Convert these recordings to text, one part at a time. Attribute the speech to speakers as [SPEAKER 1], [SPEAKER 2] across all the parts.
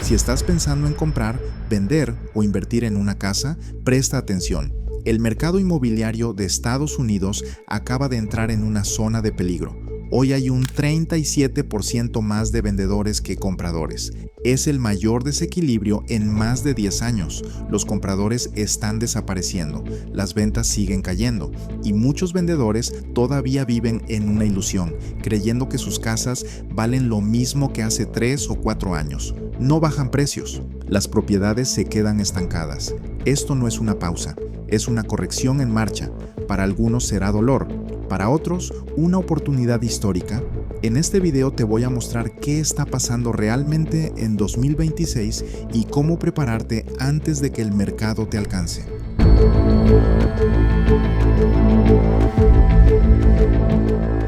[SPEAKER 1] Si estás pensando en comprar, vender o invertir en una casa, presta atención. El mercado inmobiliario de Estados Unidos acaba de entrar en una zona de peligro. Hoy hay un 37% más de vendedores que compradores. Es el mayor desequilibrio en más de 10 años. Los compradores están desapareciendo, las ventas siguen cayendo y muchos vendedores todavía viven en una ilusión, creyendo que sus casas valen lo mismo que hace 3 o 4 años. No bajan precios, las propiedades se quedan estancadas. Esto no es una pausa, es una corrección en marcha. Para algunos será dolor, para otros una oportunidad histórica. En este video te voy a mostrar qué está pasando realmente en 2026 y cómo prepararte antes de que el mercado te alcance.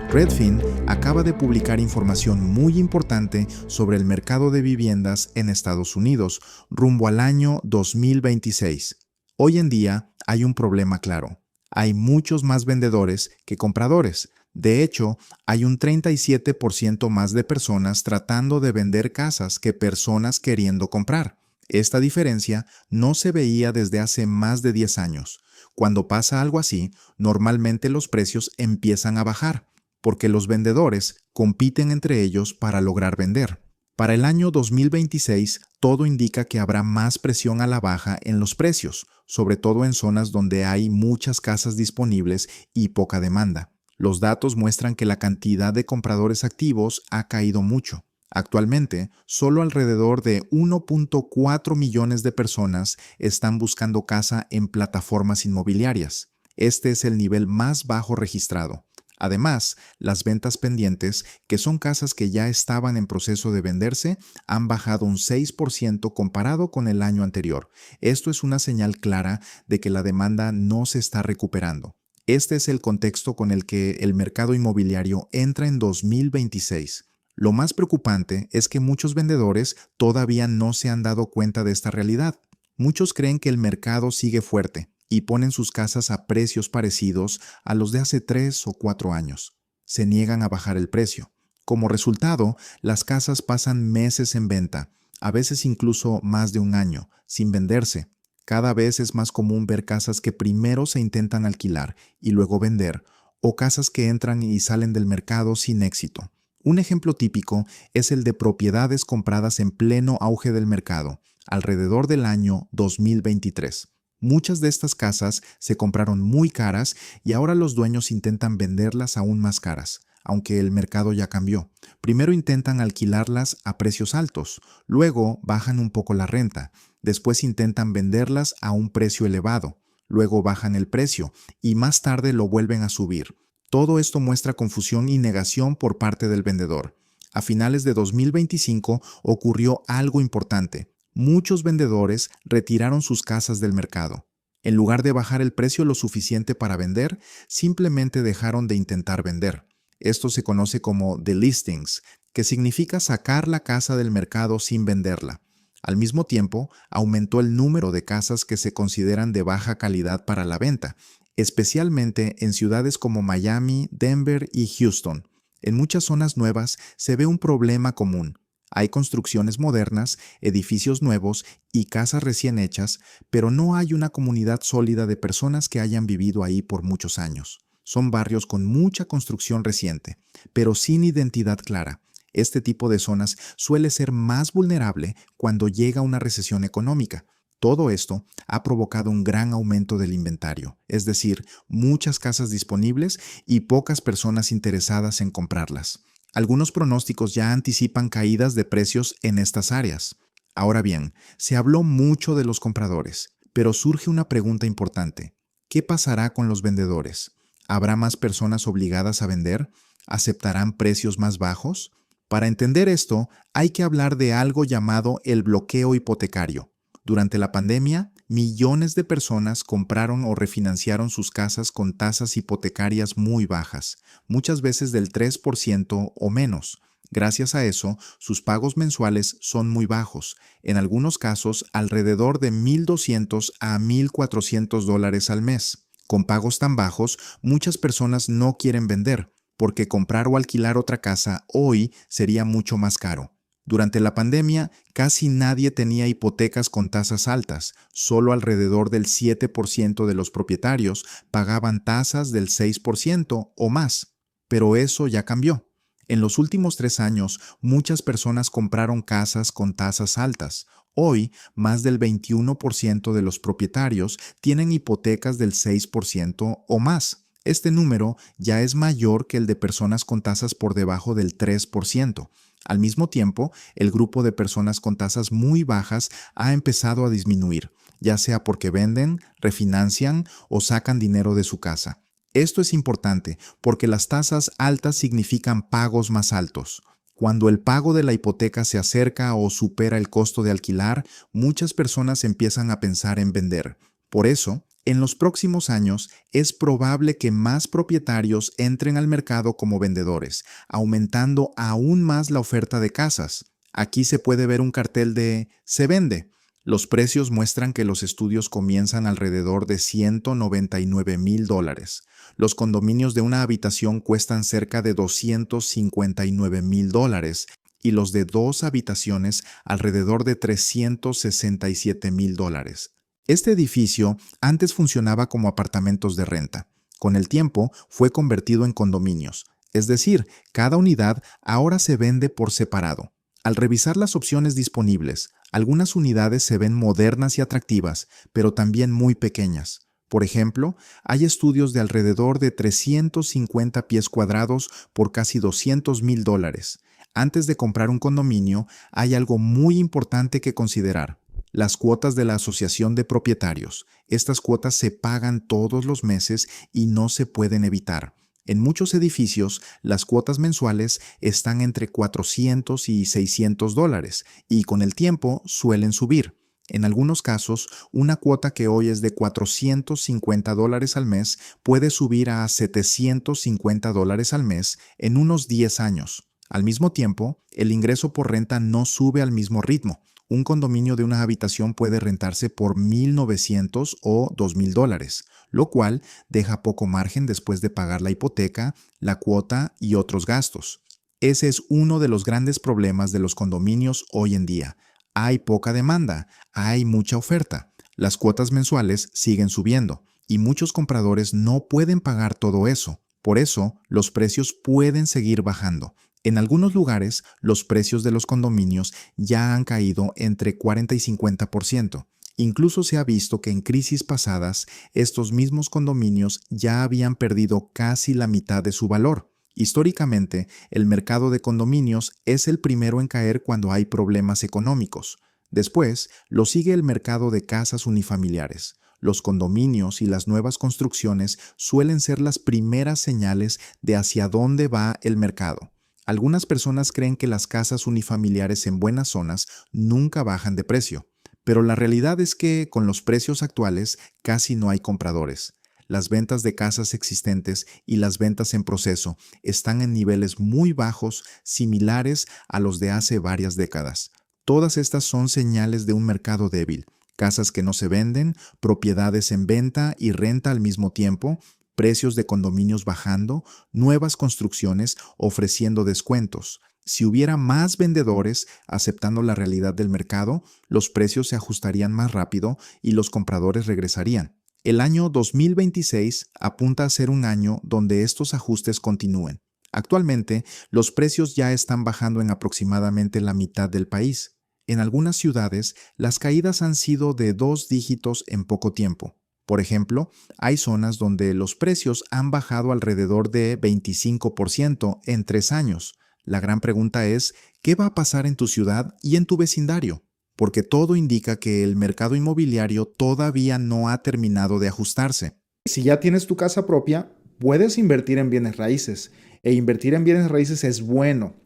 [SPEAKER 1] Redfin acaba de publicar información muy importante sobre el mercado de viviendas en Estados Unidos rumbo al año 2026. Hoy en día hay un problema claro. Hay muchos más vendedores que compradores. De hecho, hay un 37% más de personas tratando de vender casas que personas queriendo comprar. Esta diferencia no se veía desde hace más de 10 años. Cuando pasa algo así, normalmente los precios empiezan a bajar, porque los vendedores compiten entre ellos para lograr vender. Para el año 2026, todo indica que habrá más presión a la baja en los precios, sobre todo en zonas donde hay muchas casas disponibles y poca demanda. Los datos muestran que la cantidad de compradores activos ha caído mucho. Actualmente, solo alrededor de 1.4 millones de personas están buscando casa en plataformas inmobiliarias. Este es el nivel más bajo registrado. Además, las ventas pendientes, que son casas que ya estaban en proceso de venderse, han bajado un 6% comparado con el año anterior. Esto es una señal clara de que la demanda no se está recuperando. Este es el contexto con el que el mercado inmobiliario entra en 2026. Lo más preocupante es que muchos vendedores todavía no se han dado cuenta de esta realidad. Muchos creen que el mercado sigue fuerte y ponen sus casas a precios parecidos a los de hace 3 o 4 años. Se niegan a bajar el precio. Como resultado, las casas pasan meses en venta, a veces incluso más de un año, sin venderse. Cada vez es más común ver casas que primero se intentan alquilar y luego vender, o casas que entran y salen del mercado sin éxito. Un ejemplo típico es el de propiedades compradas en pleno auge del mercado, alrededor del año 2023. Muchas de estas casas se compraron muy caras y ahora los dueños intentan venderlas aún más caras, aunque el mercado ya cambió. Primero intentan alquilarlas a precios altos, luego bajan un poco la renta, después intentan venderlas a un precio elevado, luego bajan el precio y más tarde lo vuelven a subir. Todo esto muestra confusión y negación por parte del vendedor. A finales de 2025 ocurrió algo importante. Muchos vendedores retiraron sus casas del mercado. En lugar de bajar el precio lo suficiente para vender, simplemente dejaron de intentar vender. Esto se conoce como delistings, que significa sacar la casa del mercado sin venderla. Al mismo tiempo, aumentó el número de casas que se consideran de baja calidad para la venta, especialmente en ciudades como Miami, Denver y Houston. En muchas zonas nuevas se ve un problema común. Hay construcciones modernas, edificios nuevos y casas recién hechas, pero no hay una comunidad sólida de personas que hayan vivido ahí por muchos años. Son barrios con mucha construcción reciente, pero sin identidad clara. Este tipo de zonas suele ser más vulnerable cuando llega una recesión económica. Todo esto ha provocado un gran aumento del inventario, es decir, muchas casas disponibles y pocas personas interesadas en comprarlas. Algunos pronósticos ya anticipan caídas de precios en estas áreas. Ahora bien, se habló mucho de los compradores, pero surge una pregunta importante. ¿Qué pasará con los vendedores? ¿Habrá más personas obligadas a vender? ¿Aceptarán precios más bajos? Para entender esto, hay que hablar de algo llamado el bloqueo hipotecario. Durante la pandemia, millones de personas compraron o refinanciaron sus casas con tasas hipotecarias muy bajas, muchas veces del 3% o menos. Gracias a eso, sus pagos mensuales son muy bajos, en algunos casos alrededor de $1,200 a $1,400 al mes. Con pagos tan bajos, muchas personas no quieren vender, porque comprar o alquilar otra casa hoy sería mucho más caro. Durante la pandemia, casi nadie tenía hipotecas con tasas altas, solo alrededor del 7% de los propietarios pagaban tasas del 6% o más, pero eso ya cambió. En los últimos 3 años, muchas personas compraron casas con tasas altas. Hoy, más del 21% de los propietarios tienen hipotecas del 6% o más. Este número ya es mayor que el de personas con tasas por debajo del 3%. Al mismo tiempo, el grupo de personas con tasas muy bajas ha empezado a disminuir, ya sea porque venden, refinancian o sacan dinero de su casa. Esto es importante porque las tasas altas significan pagos más altos. Cuando el pago de la hipoteca se acerca o supera el costo de alquilar, muchas personas empiezan a pensar en vender. Por eso, en los próximos años es probable que más propietarios entren al mercado como vendedores, aumentando aún más la oferta de casas. Aquí se puede ver un cartel de "Se vende". Los precios muestran que los estudios comienzan alrededor de $199,000. Los condominios de una habitación cuestan cerca de $259,000 y los de 2 habitaciones alrededor de $367,000. Este edificio antes funcionaba como apartamentos de renta. Con el tiempo fue convertido en condominios, es decir, cada unidad ahora se vende por separado. Al revisar las opciones disponibles, algunas unidades se ven modernas y atractivas, pero también muy pequeñas. Por ejemplo, hay estudios de alrededor de 350 pies cuadrados por casi $200,000. Antes de comprar un condominio, hay algo muy importante que considerar: las cuotas de la asociación de propietarios. Estas cuotas se pagan todos los meses y no se pueden evitar. En muchos edificios, las cuotas mensuales están entre $400 y $600 y con el tiempo suelen subir. En algunos casos, una cuota que hoy es de $450 al mes puede subir a $750 al mes en unos 10 años. Al mismo tiempo, el ingreso por renta no sube al mismo ritmo. Un condominio de una habitación puede rentarse por $1,900 o $2,000, lo cual deja poco margen después de pagar la hipoteca, la cuota y otros gastos. Ese es uno de los grandes problemas de los condominios hoy en día. Hay poca demanda, hay mucha oferta. Las cuotas mensuales siguen subiendo y muchos compradores no pueden pagar todo eso. Por eso, los precios pueden seguir bajando. En algunos lugares, los precios de los condominios ya han caído entre 40 y 50%. Incluso se ha visto que en crisis pasadas, estos mismos condominios ya habían perdido casi la mitad de su valor. Históricamente, el mercado de condominios es el primero en caer cuando hay problemas económicos. Después, lo sigue el mercado de casas unifamiliares. Los condominios y las nuevas construcciones suelen ser las primeras señales de hacia dónde va el mercado. Algunas personas creen que las casas unifamiliares en buenas zonas nunca bajan de precio, pero la realidad es que con los precios actuales casi no hay compradores. Las ventas de casas existentes y las ventas en proceso están en niveles muy bajos, similares a los de hace varias décadas. Todas estas son señales de un mercado débil: casas que no se venden, propiedades en venta y renta al mismo tiempo, precios de condominios bajando, nuevas construcciones ofreciendo descuentos. Si hubiera más vendedores aceptando la realidad del mercado, los precios se ajustarían más rápido y los compradores regresarían. El año 2026 apunta a ser un año donde estos ajustes continúen. Actualmente, los precios ya están bajando en aproximadamente la mitad del país. En algunas ciudades, las caídas han sido de 2 dígitos en poco tiempo. Por ejemplo, hay zonas donde los precios han bajado alrededor de 25% en 3 años. La gran pregunta es, ¿qué va a pasar en tu ciudad y en tu vecindario? Porque todo indica que el mercado inmobiliario todavía no ha terminado de ajustarse.
[SPEAKER 2] Si ya tienes tu casa propia, puedes invertir en bienes raíces. E invertir en bienes raíces es bueno.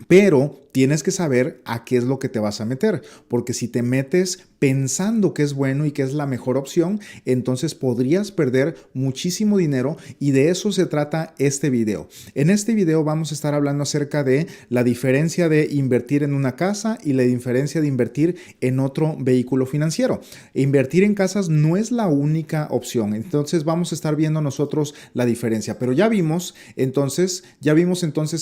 [SPEAKER 2] Pero tienes que saber a qué es lo que te vas a meter, porque si te metes pensando que es bueno y que es la mejor opción, entonces podrías perder muchísimo dinero, y de eso se trata este video. En este video vamos a estar hablando acerca de la diferencia de invertir en una casa y la diferencia de invertir en otro vehículo financiero. Invertir en casas no es la única opción, entonces vamos a estar viendo nosotros la diferencia, pero ya vimos entonces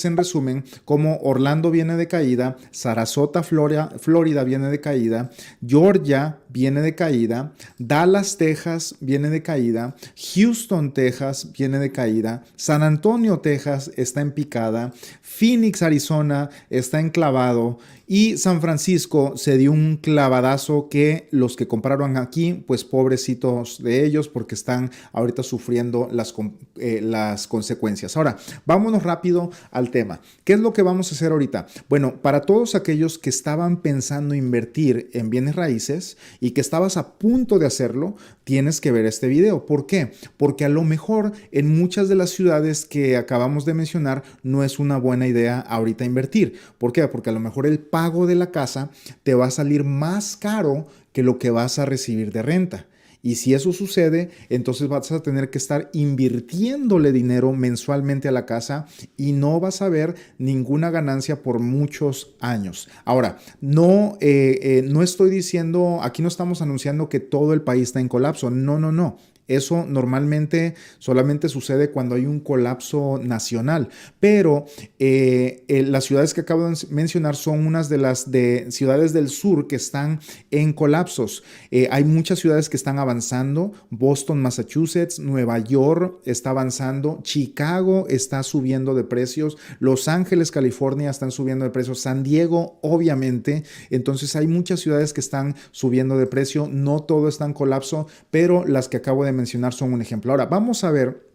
[SPEAKER 2] en resumen cómo Orlando Orlando viene de caída, Sarasota, Florida viene de caída, Georgia viene de caída, Dallas, Texas viene de caída, Houston, Texas viene de caída, San Antonio, Texas está en picada, Phoenix, Arizona está enclavado y San Francisco se dio un clavadazo que los que compraron aquí, pues pobrecitos de ellos porque están ahorita sufriendo las consecuencias. Ahora, vámonos rápido al tema. ¿Qué es lo que vamos a hacer ahorita? Bueno, para todos aquellos que estaban pensando invertir en bienes raíces y que estabas a punto de hacerlo, tienes que ver este video. ¿Por qué? Porque a lo mejor en muchas de las ciudades que acabamos de mencionar no es una buena idea ahorita invertir. ¿Por qué? Porque a lo mejor el pago de la casa te va a salir más caro que lo que vas a recibir de renta. Y si eso sucede, entonces vas a tener que estar invirtiéndole dinero mensualmente a la casa y no vas a ver ninguna ganancia por muchos años. Ahora, no estoy diciendo, aquí no estamos anunciando que todo el país está en colapso. No, no, no. Eso normalmente solamente sucede cuando hay un colapso nacional, pero las ciudades que acabo de mencionar son unas de las ciudades del sur que están en colapsos. Hay muchas ciudades que están avanzando, Boston, Massachusetts, Nueva York está avanzando, Chicago está subiendo de precios, Los Ángeles, California están subiendo de precios, San Diego, obviamente. Entonces hay muchas ciudades que están subiendo de precio, no todo está en colapso, pero las que acabo de mencionar son un ejemplo. Ahora, vamos a ver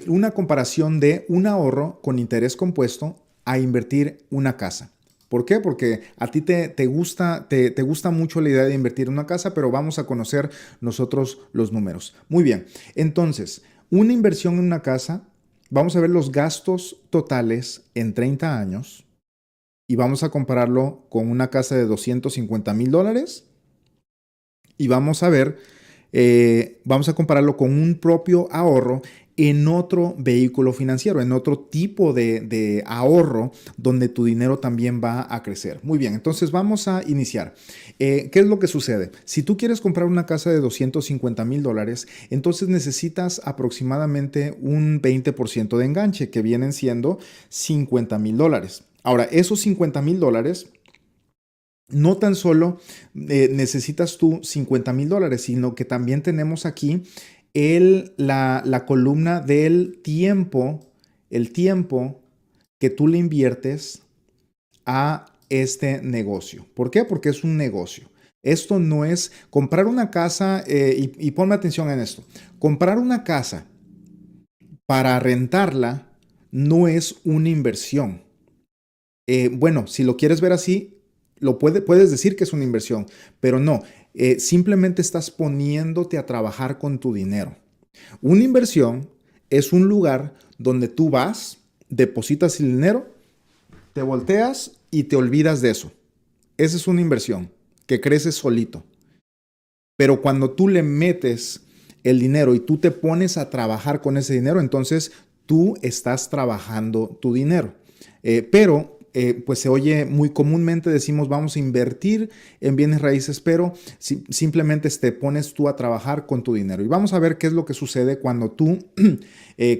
[SPEAKER 2] una comparación de un ahorro con interés compuesto a invertir una casa. ¿Por qué? Porque a ti te gusta mucho la idea de invertir en una casa, pero vamos a conocer nosotros los números. Muy bien, entonces, una inversión en una casa, vamos a ver los gastos totales en 30 años y vamos a compararlo con una casa de $250,000 y vamos a compararlo con un propio ahorro en otro vehículo financiero, en otro tipo de ahorro donde tu dinero también va a crecer. Muy bien, entonces vamos a iniciar. ¿Qué es lo que sucede? Si tú quieres comprar una casa de $250,000, entonces necesitas aproximadamente un 20% de enganche, que vienen siendo $50,000. Ahora, esos $50,000 no tan solo necesitas tú $50,000, sino que también tenemos aquí la columna del tiempo, el tiempo que tú le inviertes a este negocio. ¿Por qué? Porque es un negocio. Esto no es comprar una casa, y ponme atención en esto. Comprar una casa para rentarla no es una inversión. Bueno, si lo quieres ver así, puedes decir que es una inversión, pero no, simplemente estás poniéndote a trabajar con tu dinero. Una inversión es un lugar donde tú vas, depositas el dinero, te volteas y te olvidas de eso. Esa es una inversión que crece solito. Pero cuando tú le metes el dinero y tú te pones a trabajar con ese dinero, entonces tú estás trabajando tu dinero. Pero pues se oye muy comúnmente, decimos vamos a invertir en bienes raíces, pero simplemente te pones tú a trabajar con tu dinero. Y vamos a ver qué es lo que sucede cuando tú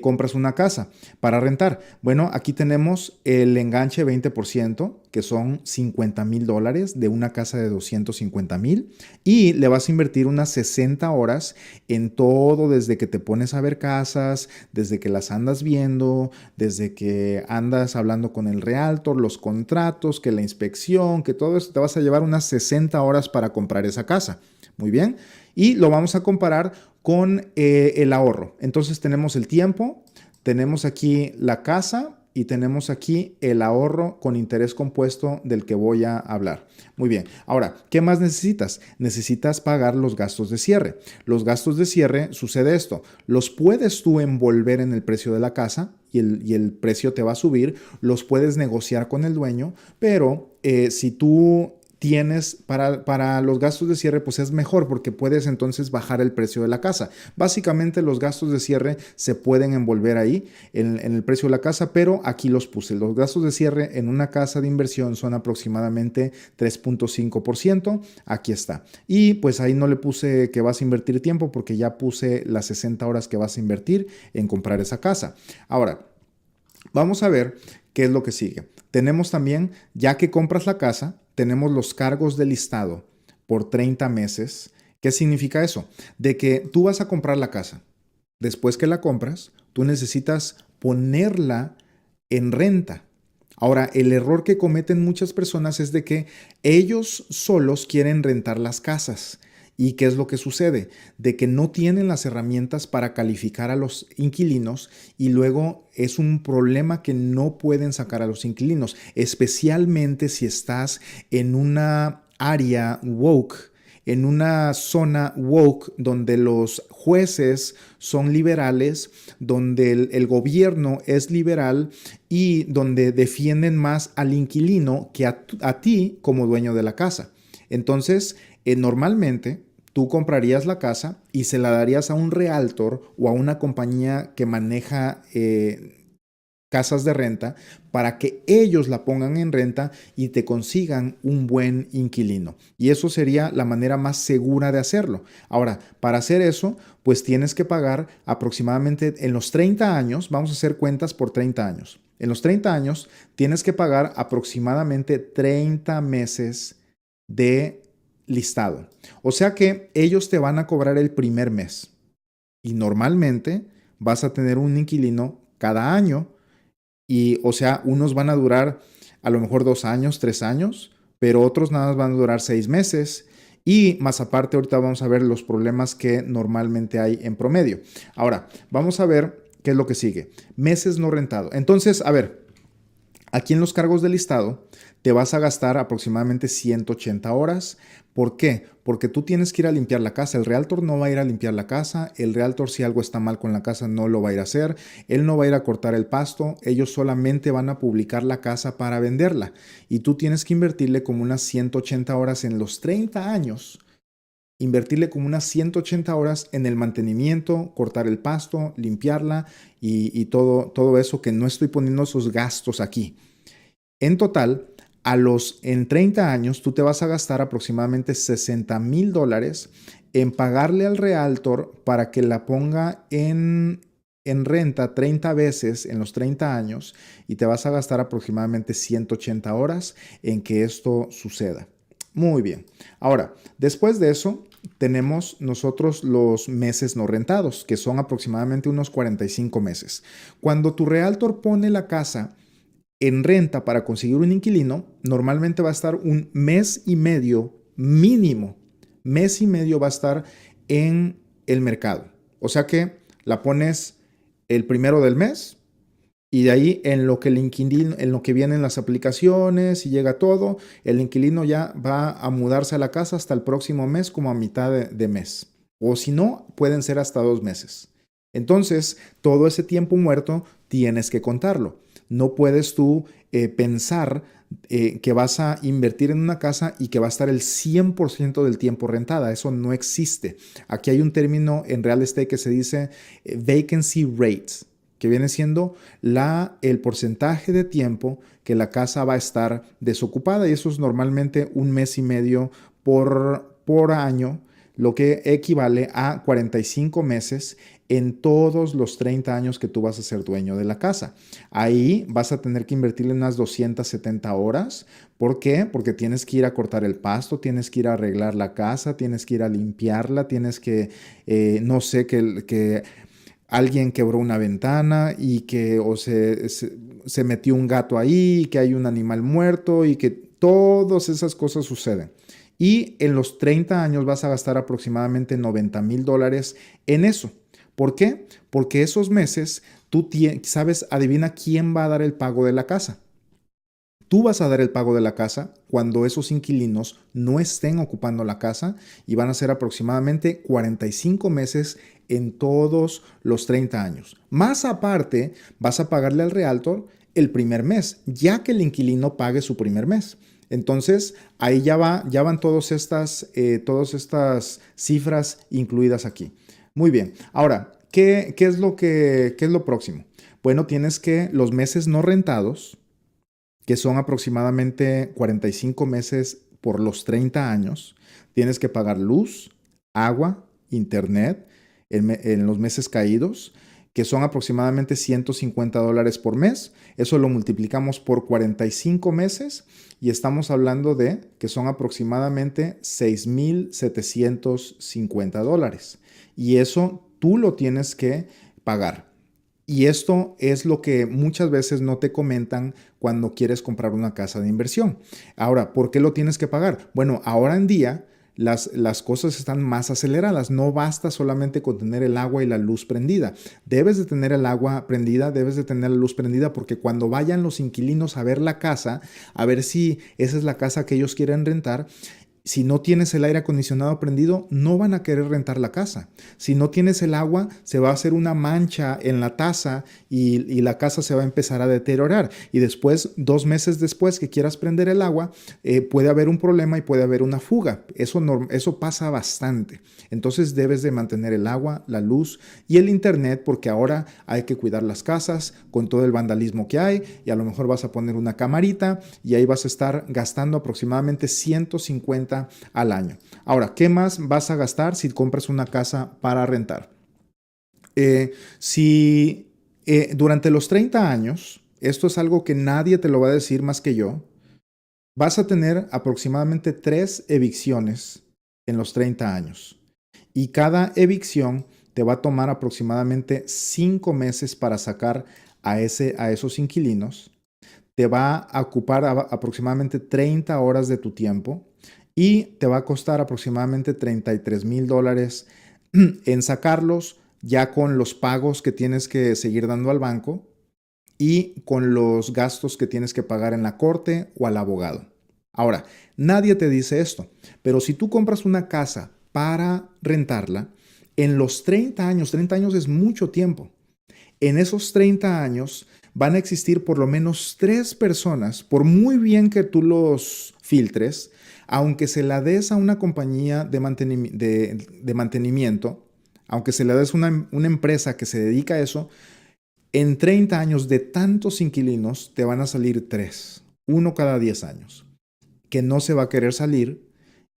[SPEAKER 2] compras una casa para rentar. Bueno, aquí tenemos el enganche 20%, que son $50,000 de una casa de 250,000, y le vas a invertir unas 60 horas en todo, desde que te pones a ver casas, desde que las andas viendo, desde que andas hablando con el realtor, los contratos, que la inspección, que todo eso. Te vas a llevar unas 60 horas para comprar esa casa. Muy bien. Y lo vamos a comparar con el ahorro. Entonces tenemos el tiempo, tenemos aquí la casa y tenemos aquí el ahorro con interés compuesto del que voy a hablar. Muy bien. Ahora, ¿qué más necesitas? Necesitas pagar los gastos de cierre. Los gastos de cierre, sucede esto, los puedes tú envolver en el precio de la casa y el precio te va a subir, los puedes negociar con el dueño, pero si tú tienes para los gastos de cierre, pues es mejor porque puedes entonces bajar el precio de la casa. Básicamente los gastos de cierre se pueden envolver ahí en el precio de la casa, pero aquí los puse. Los gastos de cierre en una casa de inversión son aproximadamente 3.5%. Aquí está. Y pues ahí no le puse que vas a invertir tiempo porque ya puse las 60 horas que vas a invertir en comprar esa casa. Ahora, Vamos a ver qué es lo que sigue. Tenemos también, ya que compras la casa, tenemos los cargos de listado por 30 meses. ¿Qué significa eso? De que tú vas a comprar la casa. Después que la compras, tú necesitas ponerla en renta. Ahora, el error que cometen muchas personas es de que ellos solos quieren rentar las casas. ¿Y qué es lo que sucede? De que no tienen las herramientas para calificar a los inquilinos y luego es un problema que no pueden sacar a los inquilinos, especialmente si estás en una área woke, en una zona woke donde los jueces son liberales, donde el gobierno es liberal y donde defienden más al inquilino que a ti como dueño de la casa. Entonces, normalmente tú comprarías la casa y se la darías a un realtor o a una compañía que maneja casas de renta para que ellos la pongan en renta y te consigan un buen inquilino. Y eso sería la manera más segura de hacerlo. Ahora, para hacer eso, pues tienes que pagar aproximadamente en los 30 años, vamos a hacer cuentas por 30 años. En los 30 años tienes que pagar aproximadamente 30 meses de listado. O sea que ellos te van a cobrar el primer mes y normalmente vas a tener un inquilino cada año y, o sea, unos van a durar a lo mejor 2 años, 3 años, pero otros nada más van a durar 6 meses. Y más aparte, ahorita vamos a ver los problemas que normalmente hay en promedio. Ahora, vamos a ver qué es lo que sigue. Meses no rentado. Entonces, a ver, aquí en los cargos del listado te vas a gastar aproximadamente 180 horas. ¿Por qué? Porque tú tienes que ir a limpiar la casa. El realtor no va a ir a limpiar la casa. El realtor, si algo está mal con la casa, no lo va a ir a hacer. Él no va a ir a cortar el pasto. Ellos solamente van a publicar la casa para venderla. Y tú tienes que invertirle como unas 180 horas en los 30 años. Invertirle como unas 180 horas en el mantenimiento, cortar el pasto, limpiarla y todo eso que no estoy poniendo esos gastos aquí. En total, en 30 años, tú te vas a gastar aproximadamente $60,000 en pagarle al realtor para que la ponga en renta 30 veces en los 30 años y te vas a gastar aproximadamente 180 horas en que esto suceda. Muy bien. Ahora, después de eso, tenemos nosotros los meses no rentados, que son aproximadamente unos 45 meses. Cuando tu realtor pone la casa en renta para conseguir un inquilino, normalmente va a estar un mes y medio mínimo. Mes y medio va a estar en el mercado. O sea que la pones el primero del mes y de ahí en lo que el inquilino, en lo que vienen las aplicaciones y llega todo, el inquilino ya va a mudarse a la casa hasta el próximo mes como a mitad de mes. O si no, pueden ser hasta 2 meses. Entonces, todo ese tiempo muerto tienes que contarlo. No puedes tú pensar que vas a invertir en una casa y que va a estar el 100% del tiempo rentada. Eso no existe. Aquí hay un término en real estate que se dice vacancy rate, que viene siendo el porcentaje de tiempo que la casa va a estar desocupada, y eso es normalmente un mes y medio por año, lo que equivale a 45 meses en todos los 30 años que tú vas a ser dueño de la casa. Ahí vas a tener que invertirle unas 270 horas. ¿Por qué? Porque tienes que ir a cortar el pasto, tienes que ir a arreglar la casa, tienes que ir a limpiarla, tienes que, no sé, que alguien quebró una ventana y que se metió un gato ahí, y que hay un animal muerto y que todas esas cosas suceden. Y en los 30 años vas a gastar aproximadamente $90,000 en eso. ¿Por qué? Porque esos meses tú sabes, adivina quién va a dar el pago de la casa. Tú vas a dar el pago de la casa cuando esos inquilinos no estén ocupando la casa y van a ser aproximadamente 45 meses en todos los 30 años. Más aparte, vas a pagarle al realtor el primer mes, ya que el inquilino pague su primer mes. Entonces, ahí ya van todas estas cifras incluidas aquí. Muy bien. Ahora, ¿qué es lo próximo? Bueno, tienes que los meses no rentados, que son aproximadamente 45 meses por los 30 años, tienes que pagar luz, agua, internet en los meses caídos, que son aproximadamente $150 por mes. Eso lo multiplicamos por 45 meses y estamos hablando de que son aproximadamente $6,750. Y eso tú lo tienes que pagar. Y esto es lo que muchas veces no te comentan cuando quieres comprar una casa de inversión. Ahora, ¿por qué lo tienes que pagar? Bueno, ahora en día las cosas están más aceleradas. No basta solamente con tener el agua y la luz prendida. Debes de tener el agua prendida, debes de tener la luz prendida, porque cuando vayan los inquilinos a ver la casa, a ver si esa es la casa que ellos quieren rentar, si no tienes el aire acondicionado prendido, no van a querer rentar la casa. Si no tienes el agua, se va a hacer una mancha en la taza y la casa se va a empezar a deteriorar. Y después, 2 meses después que quieras prender el agua, puede haber un problema y puede haber una fuga. Eso pasa bastante. Entonces debes de mantener el agua, la luz y el internet, porque ahora hay que cuidar las casas con todo el vandalismo que hay, y a lo mejor vas a poner una camarita y ahí vas a estar gastando aproximadamente 150 al año. Ahora, ¿qué más vas a gastar si compras una casa para rentar? Si durante los 30 años, esto es algo que nadie te lo va a decir más que yo, vas a tener aproximadamente 3 evicciones en los 30 años. Y cada evicción te va a tomar aproximadamente 5 meses para sacar a esos inquilinos. Te va a ocupar aproximadamente 30 horas de tu tiempo y te va a costar aproximadamente $33,000 en sacarlos, ya con los pagos que tienes que seguir dando al banco y con los gastos que tienes que pagar en la corte o al abogado. Ahora, nadie te dice esto, pero si tú compras una casa para rentarla, en los 30 años es mucho tiempo. En esos 30 años van a existir por lo menos 3 personas, por muy bien que tú los filtres, aunque se la des a una compañía de mantenimiento, aunque se la des a una empresa que se dedica a eso, en 30 años de tantos inquilinos te van a salir 3, uno cada 10 años, que no se va a querer salir,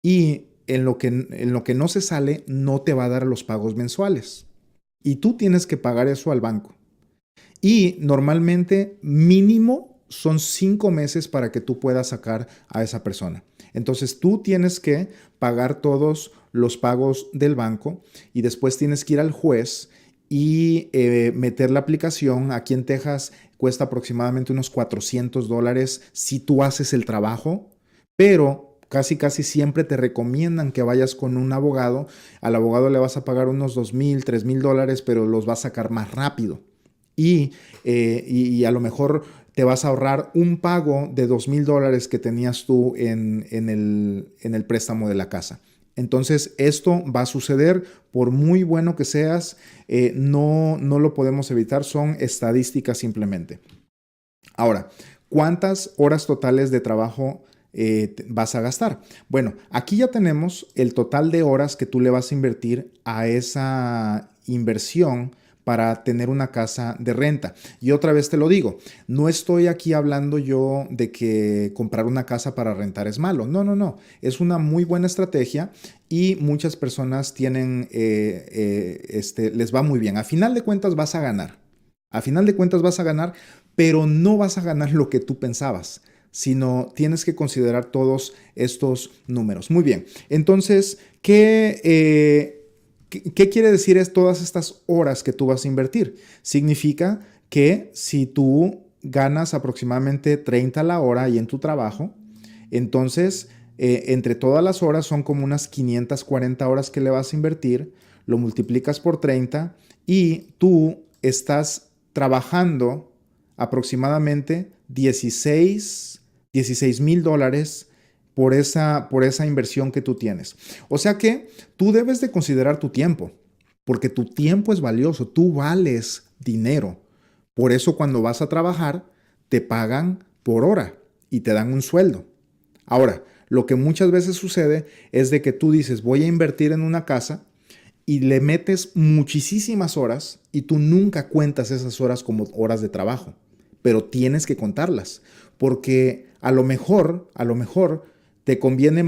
[SPEAKER 2] y en lo que no se sale no te va a dar los pagos mensuales. Y tú tienes que pagar eso al banco. Y normalmente mínimo son 5 meses para que tú puedas sacar a esa persona. Entonces tú tienes que pagar todos los pagos del banco y después tienes que ir al juez y meter la aplicación. Aquí en Texas cuesta aproximadamente unos $400 si tú haces el trabajo, pero casi siempre te recomiendan que vayas con un abogado. Al abogado le vas a pagar unos $2,000, $3,000, pero los vas a sacar más rápido. Y a lo mejor te vas a ahorrar un pago de $2,000 que tenías tú en el préstamo de la casa. Entonces, esto va a suceder por muy bueno que seas. No lo podemos evitar, son estadísticas simplemente. Ahora, ¿cuántas horas totales de trabajo vas a gastar? Bueno, aquí ya tenemos el total de horas que tú le vas a invertir a esa inversión para tener una casa de renta. Y otra vez te lo digo, no estoy aquí hablando yo de que comprar una casa para rentar es malo. No. Es una muy buena estrategia y muchas personas tienen, les va muy bien. A final de cuentas vas a ganar. Pero no vas a ganar lo que tú pensabas, sino tienes que considerar todos estos números. Muy bien. Entonces, ¿qué quiere decir todas estas horas que tú vas a invertir? Significa que si tú ganas aproximadamente 30 la hora y en tu trabajo, entonces entre todas las horas son como unas 540 horas que le vas a invertir, lo multiplicas por 30 y tú estás trabajando aproximadamente $16,000 por esa inversión que tú tienes. O sea que tú debes de considerar tu tiempo, porque tu tiempo es valioso, tú vales dinero. Por eso cuando vas a trabajar, te pagan por hora y te dan un sueldo. Ahora, lo que muchas veces sucede es de que tú dices, voy a invertir en una casa y le metes muchísimas horas y tú nunca cuentas esas horas como horas de trabajo, pero tienes que contarlas, porque a lo mejor te conviene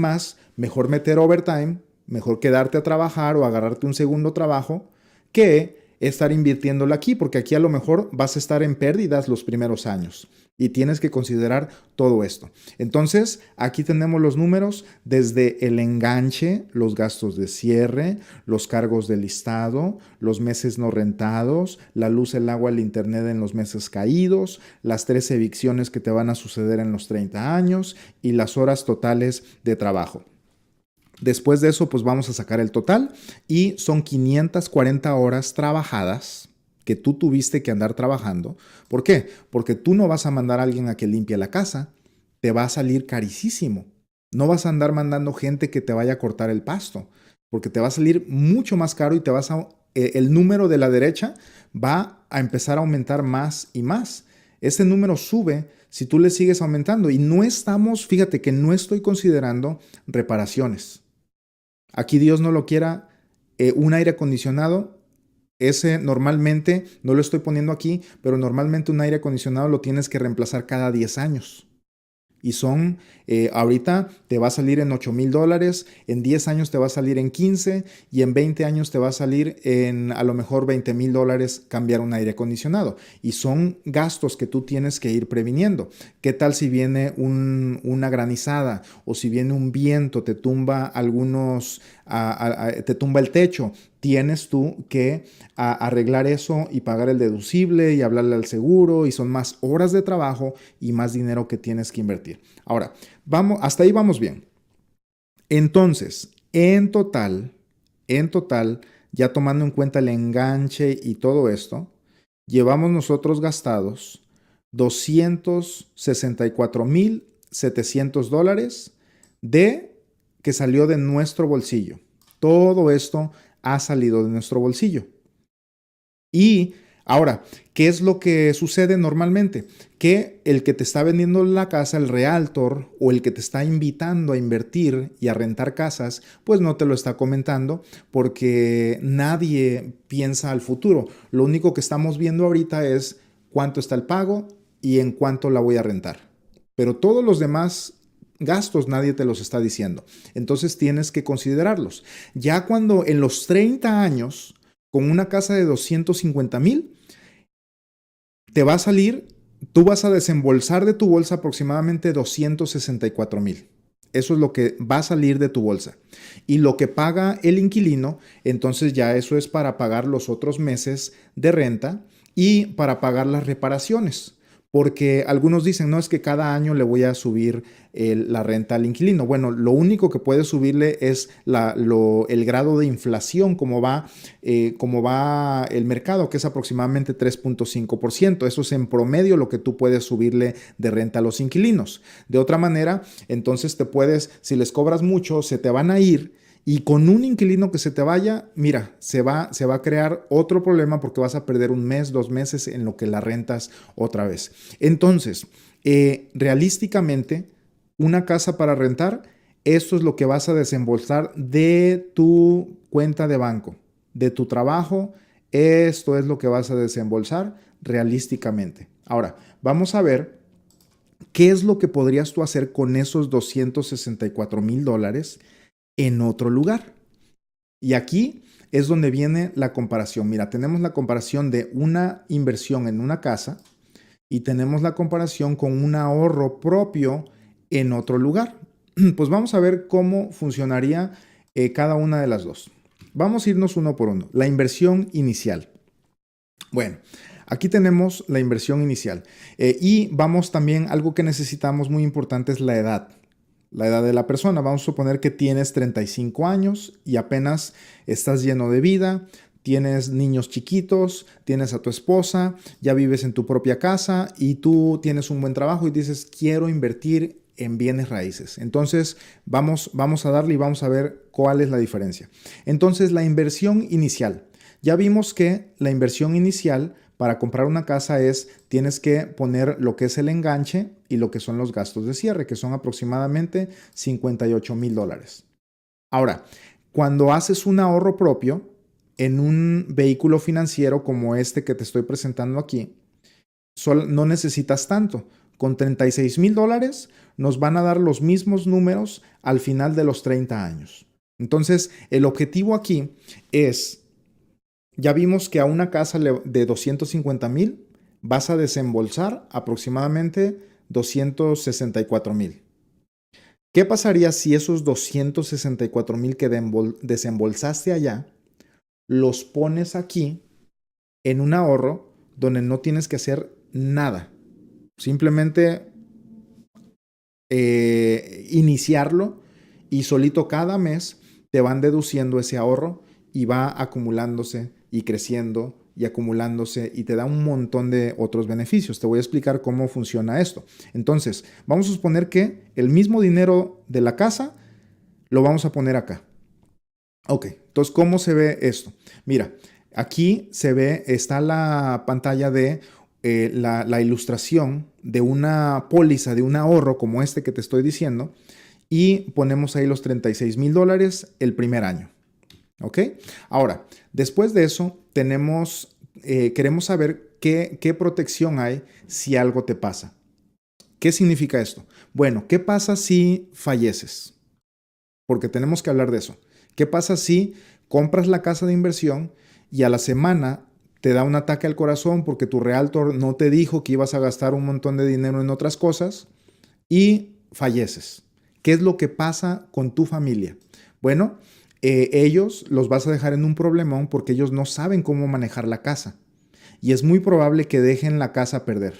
[SPEAKER 2] mejor meter overtime, mejor quedarte a trabajar o agarrarte un segundo trabajo, que estar invirtiéndola aquí, porque aquí a lo mejor vas a estar en pérdidas los primeros años y tienes que considerar todo esto. Entonces, aquí tenemos los números desde el enganche, los gastos de cierre, los cargos de listado, los meses no rentados, la luz, el agua, el internet en los meses caídos, las 3 evicciones que te van a suceder en los 30 años y las horas totales de trabajo. Después de eso, pues vamos a sacar el total y son 540 horas trabajadas que tú tuviste que andar trabajando. ¿Por qué? Porque tú no vas a mandar a alguien a que limpie la casa, te va a salir carísimo. No vas a andar mandando gente que te vaya a cortar el pasto, porque te va a salir mucho más caro y el número de la derecha va a empezar a aumentar más y más. Ese número sube si tú le sigues aumentando y fíjate que no estoy considerando reparaciones. Aquí Dios no lo quiera, un aire acondicionado, ese normalmente, no lo estoy poniendo aquí, pero normalmente un aire acondicionado lo tienes que reemplazar cada 10 años. Y ahorita te va a salir en $8,000, en 10 años te va a salir en 15 y en 20 años te va a salir en a lo mejor $20,000 cambiar un aire acondicionado. Y son gastos que tú tienes que ir previniendo. ¿Qué tal si viene una granizada o si viene un viento, te tumba te tumba el techo? Tienes tú que arreglar eso y pagar el deducible y hablarle al seguro y son más horas de trabajo y más dinero que tienes que invertir. Ahora, hasta ahí vamos bien. Entonces, en total, ya tomando en cuenta el enganche y todo esto, llevamos nosotros gastados $264,700 que salió de nuestro bolsillo. Todo esto ha salido de nuestro bolsillo. Y ahora, ¿qué es lo que sucede normalmente? Que el que te está vendiendo la casa, el realtor o el que te está invitando a invertir y a rentar casas, pues no te lo está comentando porque nadie piensa al futuro. Lo único que estamos viendo ahorita es cuánto está el pago y en cuánto la voy a rentar. Pero todos los demás gastos nadie te los está diciendo. Entonces tienes que considerarlos. Ya cuando en los 30 años, con una casa de 250,000, te va a salir, tú vas a desembolsar de tu bolsa aproximadamente 264,000. Eso es lo que va a salir de tu bolsa. Y lo que paga el inquilino, entonces ya eso es para pagar los otros meses de renta y para pagar las reparaciones. Porque algunos dicen, no, es que cada año le voy a subir la renta al inquilino. Bueno, lo único que puede subirle es el grado de inflación, como va el mercado, que es aproximadamente 3.5%. Eso es en promedio lo que tú puedes subirle de renta a los inquilinos. De otra manera, entonces si les cobras mucho, se te van a ir. Y con un inquilino que se te vaya, mira, se va a crear otro problema porque vas a perder 1 mes, 2 meses en lo que la rentas otra vez. Entonces, realísticamente, una casa para rentar, esto es lo que vas a desembolsar de tu cuenta de banco, de tu trabajo. Esto es lo que vas a desembolsar realísticamente. Ahora, vamos a ver qué es lo que podrías tú hacer con esos $264,000 en otro lugar. Y aquí es donde viene la comparación. Mira, tenemos la comparación de una inversión en una casa y tenemos la comparación con un ahorro propio en otro lugar. Pues vamos a ver cómo funcionaría cada una de las dos. Vamos a irnos uno por uno. La inversión inicial. Bueno, aquí tenemos la inversión inicial. Y vamos también, algo que necesitamos muy importante es la edad. La edad de la persona. Vamos a suponer que tienes 35 años y apenas estás lleno de vida, tienes niños chiquitos, tienes a tu esposa, ya vives en tu propia casa y tú tienes un buen trabajo y dices, quiero invertir en bienes raíces. Entonces, vamos a darle y vamos a ver cuál es la diferencia. Entonces, la inversión inicial. Ya vimos que la inversión inicial para comprar una casa tienes que poner lo que es el enganche y lo que son los gastos de cierre, que son aproximadamente $58,000. Ahora, cuando haces un ahorro propio en un vehículo financiero como este que te estoy presentando aquí, no necesitas tanto. Con $36,000 nos van a dar los mismos números al final de los 30 años. Entonces, el objetivo aquí es ya vimos que a una casa de 250,000 vas a desembolsar aproximadamente 264,000. ¿Qué pasaría si esos 264,000 que desembolsaste allá los pones aquí en un ahorro donde no tienes que hacer nada? Simplemente iniciarlo y solito cada mes te van deduciendo ese ahorro y va acumulándose y creciendo y acumulándose y te da un montón de otros beneficios. Te voy a explicar cómo funciona esto. Entonces, vamos a suponer que el mismo dinero de la casa lo vamos a poner acá. Ok, entonces, ¿cómo se ve esto? Mira, aquí se ve, está la pantalla de la ilustración de una póliza, de un ahorro como este que te estoy diciendo, y ponemos ahí los $36,000 el primer año. ¿Ok? Ahora, después de eso, queremos saber qué protección hay si algo te pasa. ¿Qué significa esto? Bueno, ¿qué pasa si falleces? Porque tenemos que hablar de eso. ¿Qué pasa si compras la casa de inversión y a la semana te da un ataque al corazón porque tu realtor no te dijo que ibas a gastar un montón de dinero en otras cosas y falleces? ¿Qué es lo que pasa con tu familia? Bueno, ellos los vas a dejar en un problemón porque ellos no saben cómo manejar la casa y es muy probable que dejen la casa perder.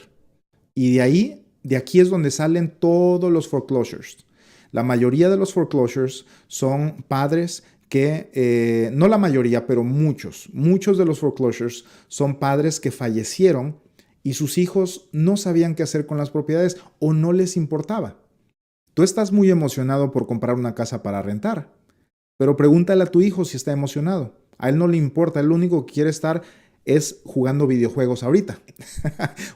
[SPEAKER 2] Y de aquí es donde salen todos los foreclosures. La mayoría de los foreclosures son padres que, no la mayoría, pero muchos de los foreclosures son padres que fallecieron y sus hijos no sabían qué hacer con las propiedades o no les importaba. Tú estás muy emocionado por comprar una casa para rentar, pero pregúntale a tu hijo si está emocionado. A él no le importa, él lo único que quiere estar es jugando videojuegos ahorita.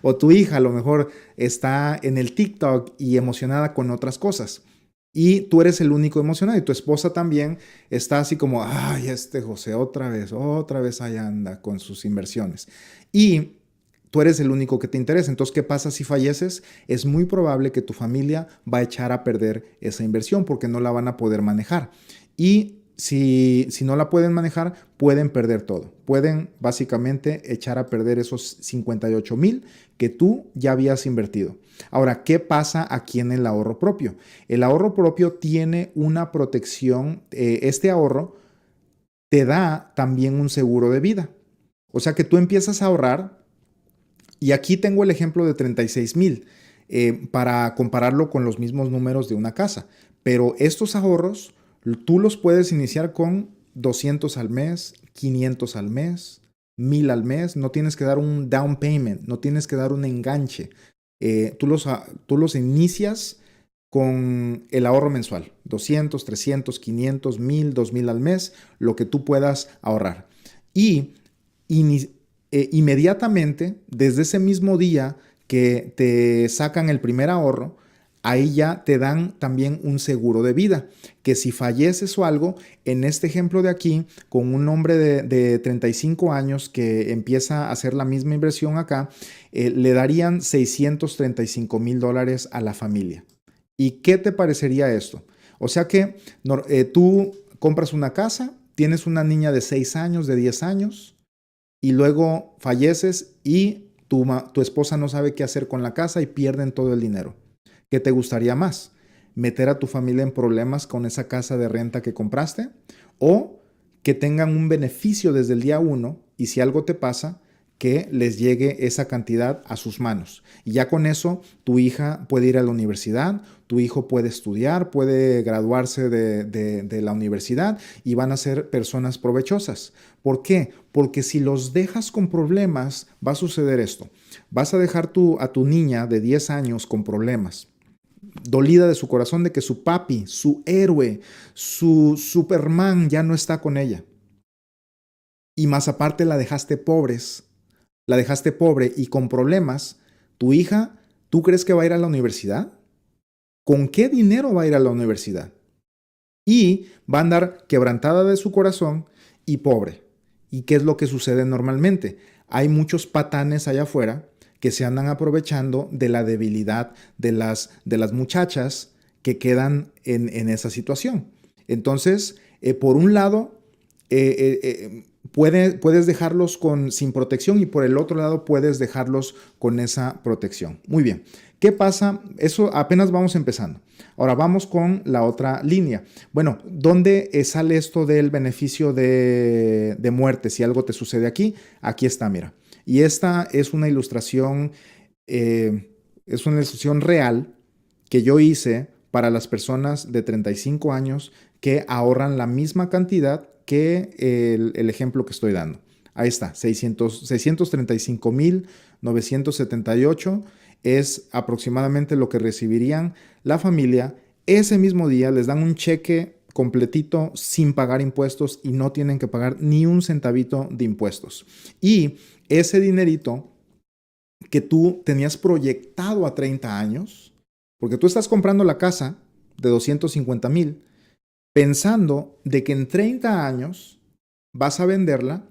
[SPEAKER 2] O tu hija a lo mejor está en el TikTok y emocionada con otras cosas. Y tú eres el único emocionado y tu esposa también está así como, ay, este José otra vez ahí anda con sus inversiones. Y tú eres el único que te interesa. Entonces, ¿qué pasa si falleces? Es muy probable que tu familia va a echar a perder esa inversión porque no la van a poder manejar. Y si no la pueden manejar, pueden perder todo. Pueden básicamente echar a perder esos 58,000 que tú ya habías invertido. Ahora, ¿qué pasa aquí en el ahorro propio? El ahorro propio tiene una protección. Este ahorro te da también un seguro de vida. O sea que tú empiezas a ahorrar y aquí tengo el ejemplo de 36,000 para compararlo con los mismos números de una casa. Pero estos ahorros tú los puedes iniciar con 200 al mes, 500 al mes, 1,000 al mes. No tienes que dar un down payment, no tienes que dar un enganche. Tú los inicias con el ahorro mensual, 200, 300, 500, 1,000, 2,000 al mes, lo que tú puedas ahorrar. Y inmediatamente, desde ese mismo día que te sacan el primer ahorro, ahí ya te dan también un seguro de vida, que si falleces o algo, en este ejemplo de aquí, con un hombre de 35 años que empieza a hacer la misma inversión acá, le darían $635,000 a la familia. ¿Y qué te parecería esto? O sea que tú compras una casa, tienes una niña de 6 años, de 10 años, y luego falleces y tu esposa no sabe qué hacer con la casa y pierden todo el dinero. ¿Qué te gustaría más? ¿Meter a tu familia en problemas con esa casa de renta que compraste? ¿O que tengan un beneficio desde el día uno y si algo te pasa, que les llegue esa cantidad a sus manos? Y ya con eso tu hija puede ir a la universidad, tu hijo puede estudiar, puede graduarse de la universidad y van a ser personas provechosas. ¿Por qué? Porque si los dejas con problemas, va a suceder esto. Vas a dejar a tu niña de 10 años con problemas, dolida de su corazón de que su papi, su héroe, su Superman ya no está con ella. Y más aparte la dejaste pobre y con problemas. Tu hija, ¿tú crees que va a ir a la universidad? ¿Con qué dinero va a ir a la universidad? Y va a andar quebrantada de su corazón y pobre. ¿Y qué es lo que sucede normalmente? Hay muchos patanes allá afuera que se andan aprovechando de la debilidad de las muchachas que quedan en esa situación. Entonces, por un lado, puedes dejarlos sin protección y por el otro lado puedes dejarlos con esa protección. Muy bien. ¿Qué pasa? Eso apenas vamos empezando. Ahora vamos con la otra línea. Bueno, ¿dónde sale esto del beneficio de muerte? Si algo te sucede aquí, aquí está, mira. Y esta es una ilustración real que yo hice para las personas de 35 años que ahorran la misma cantidad que el ejemplo que estoy dando. Ahí está, 635,978 es aproximadamente lo que recibirían la familia. Ese mismo día les dan un cheque completito sin pagar impuestos y no tienen que pagar ni un centavito de impuestos. Y ese dinerito que tú tenías proyectado a 30 años, porque tú estás comprando la casa de 250,000, pensando de que en 30 años vas a venderla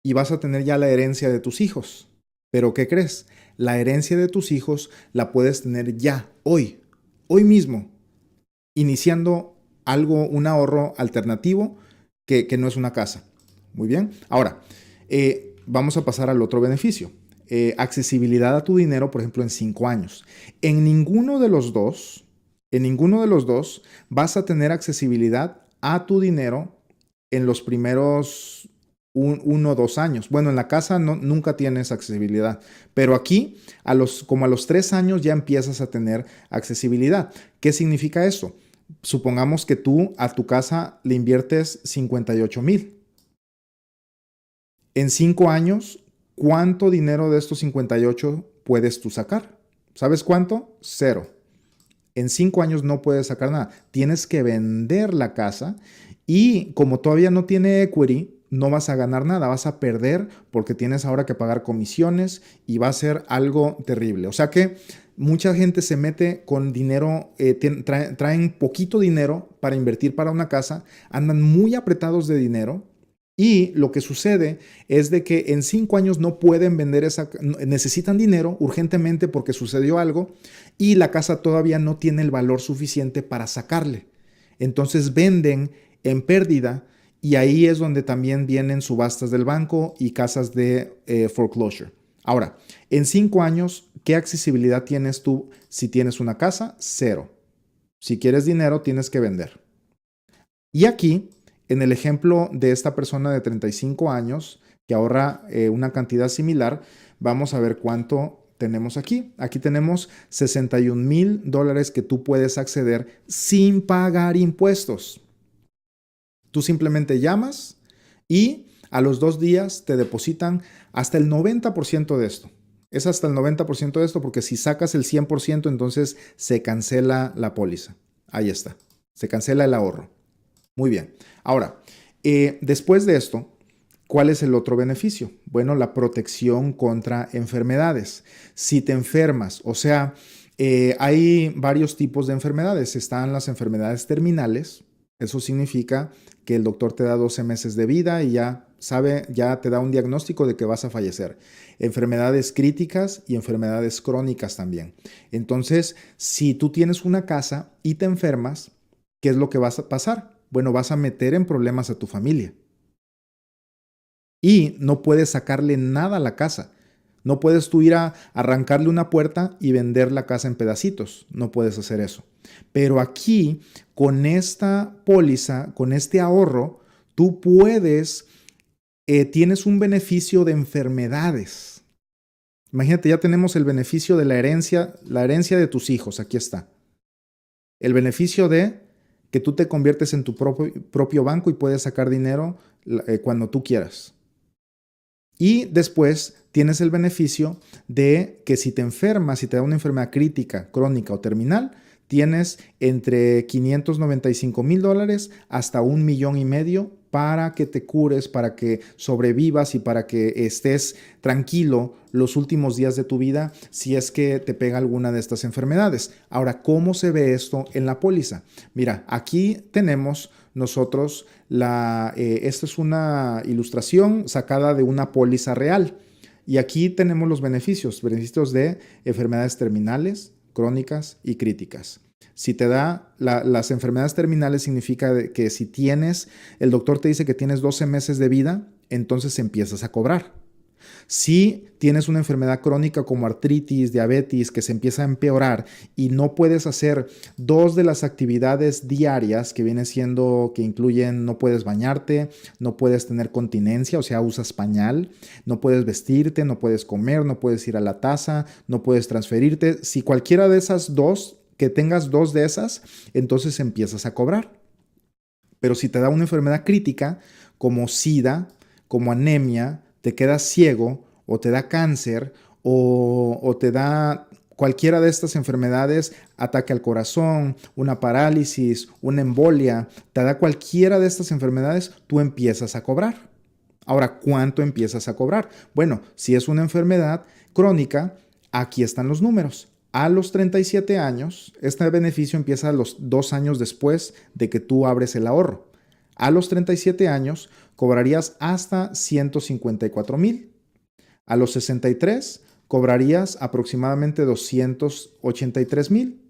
[SPEAKER 2] y vas a tener ya la herencia de tus hijos. Pero ¿qué crees? La herencia de tus hijos la puedes tener ya, hoy mismo, iniciando un ahorro alternativo que no es una casa. Muy bien. Ahora, vamos a pasar al otro beneficio. Accesibilidad a tu dinero, por ejemplo, en 5 años. En ninguno de los dos vas a tener accesibilidad a tu dinero en los primeros 1 o 2 años. Bueno, en la casa nunca tienes accesibilidad, pero aquí como a los 3 años ya empiezas a tener accesibilidad. ¿Qué significa eso? Supongamos que tú a tu casa le inviertes 58,000. En 5 años, ¿cuánto dinero de estos 58 puedes tú sacar? ¿Sabes cuánto? 0. En 5 años no puedes sacar nada. Tienes que vender la casa y como todavía no tiene equity, no vas a ganar nada, vas a perder porque tienes ahora que pagar comisiones y va a ser algo terrible. O sea que mucha gente se mete con dinero, traen poquito dinero para invertir para una casa, andan muy apretados de dinero. Y lo que sucede es de que en 5 años no pueden vender necesitan dinero urgentemente porque sucedió algo y la casa todavía no tiene el valor suficiente para sacarle. Entonces venden en pérdida y ahí es donde también vienen subastas del banco y casas de foreclosure. Ahora, en 5 años, ¿qué accesibilidad tienes tú si tienes una casa? 0. Si quieres dinero, tienes que vender. Y aquí, en el ejemplo de esta persona de 35 años que ahorra una cantidad similar, vamos a ver cuánto tenemos aquí. Aquí tenemos $61,000 que tú puedes acceder sin pagar impuestos. Tú simplemente llamas y a los 2 días te depositan hasta el 90% de esto. Es hasta el 90% de esto porque si sacas el 100%, entonces se cancela la póliza. Ahí está. Se cancela el ahorro. Muy bien. Ahora, después de esto, ¿cuál es el otro beneficio? Bueno, la protección contra enfermedades. Si te enfermas, o sea, hay varios tipos de enfermedades. Están las enfermedades terminales. Eso significa que el doctor te da 12 meses de vida y ya te da un diagnóstico de que vas a fallecer. Enfermedades críticas y enfermedades crónicas también. Entonces, si tú tienes una casa y te enfermas, ¿qué es lo que va a pasar? Bueno, vas a meter en problemas a tu familia. Y no puedes sacarle nada a la casa. No puedes tú ir a arrancarle una puerta y vender la casa en pedacitos. No puedes hacer eso. Pero aquí, con esta póliza, con este ahorro, tú tienes un beneficio de enfermedades. Imagínate, ya tenemos el beneficio de la herencia de tus hijos. Aquí está. El beneficio de que tú te conviertes en tu propio banco y puedes sacar dinero cuando tú quieras. Y después tienes el beneficio de que si te enfermas, si te da una enfermedad crítica, crónica o terminal, tienes entre $595,000 hasta $1,500,000 para que te cures, para que sobrevivas y para que estés tranquilo los últimos días de tu vida si es que te pega alguna de estas enfermedades. Ahora, ¿cómo se ve esto en la póliza? Mira, aquí tenemos nosotros esta es una ilustración sacada de una póliza real. Y aquí tenemos los beneficios de enfermedades terminales, crónicas y críticas. Si te da las enfermedades terminales significa que si el doctor te dice que tienes 12 meses de vida, entonces empiezas a cobrar. Si tienes una enfermedad crónica como artritis, diabetes, que se empieza a empeorar y no puedes hacer dos de las actividades diarias que viene siendo, que incluyen no puedes bañarte, no puedes tener continencia, o sea, usas pañal, no puedes vestirte, no puedes comer, no puedes ir a la taza, no puedes transferirte. Si cualquiera de esas dos, que tengas dos de esas, entonces empiezas a cobrar. Pero si te da una enfermedad crítica como SIDA, como anemia, te quedas ciego o te da cáncer o te da cualquiera de estas enfermedades, ataque al corazón, una parálisis, una embolia, te da cualquiera de estas enfermedades, tú empiezas a cobrar. Ahora, ¿cuánto empiezas a cobrar? Bueno, si es una enfermedad crónica, aquí están los números. A los 37 años, este beneficio empieza a los 2 años después de que tú abres el ahorro. A los 37 años cobrarías hasta 154,000. A los 63 cobrarías aproximadamente 283,000.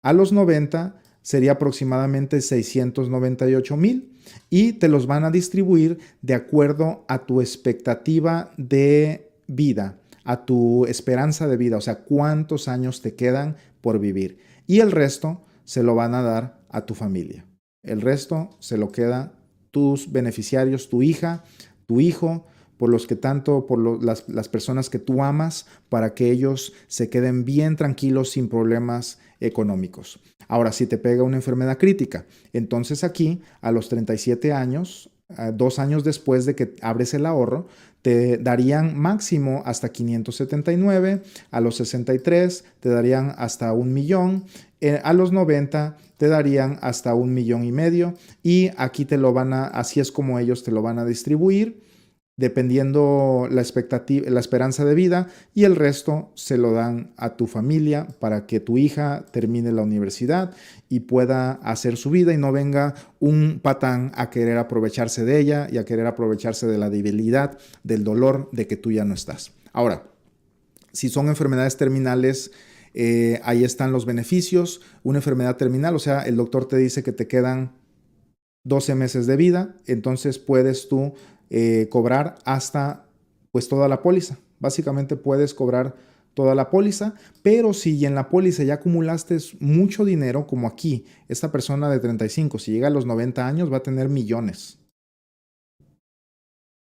[SPEAKER 2] A los 90 sería aproximadamente 698,000 y te los van a distribuir de acuerdo a tu expectativa de vida, a tu esperanza de vida, o sea, cuántos años te quedan por vivir. Y el resto se lo van a dar a tu familia. El resto se lo queda tus beneficiarios, tu hija, tu hijo, por los que tanto, por las personas que tú amas, para que ellos se queden bien tranquilos sin problemas económicos. Ahora, si te pega una enfermedad crítica, entonces aquí a los 37 años, 2 años después de que abres el ahorro, te darían máximo hasta 579, a los 63 te darían hasta 1,000,000, a los 90 te darían hasta 1,500,000 y aquí te lo van a, así es como ellos te lo van a distribuir, dependiendo la expectativa, la esperanza de vida, y el resto se lo dan a tu familia para que tu hija termine la universidad y pueda hacer su vida y no venga un patán a querer aprovecharse de ella y a querer aprovecharse de la debilidad, del dolor de que tú ya no estás. Ahora, si son enfermedades terminales, ahí están los beneficios. Una enfermedad terminal, o sea, el doctor te dice que te quedan 12 meses de vida, entonces puedes tú cobrar hasta pues toda la póliza. Básicamente puedes cobrar toda la póliza, pero si en la póliza ya acumulaste mucho dinero, como aquí, esta persona de 35, si llega a los 90 años va a tener millones.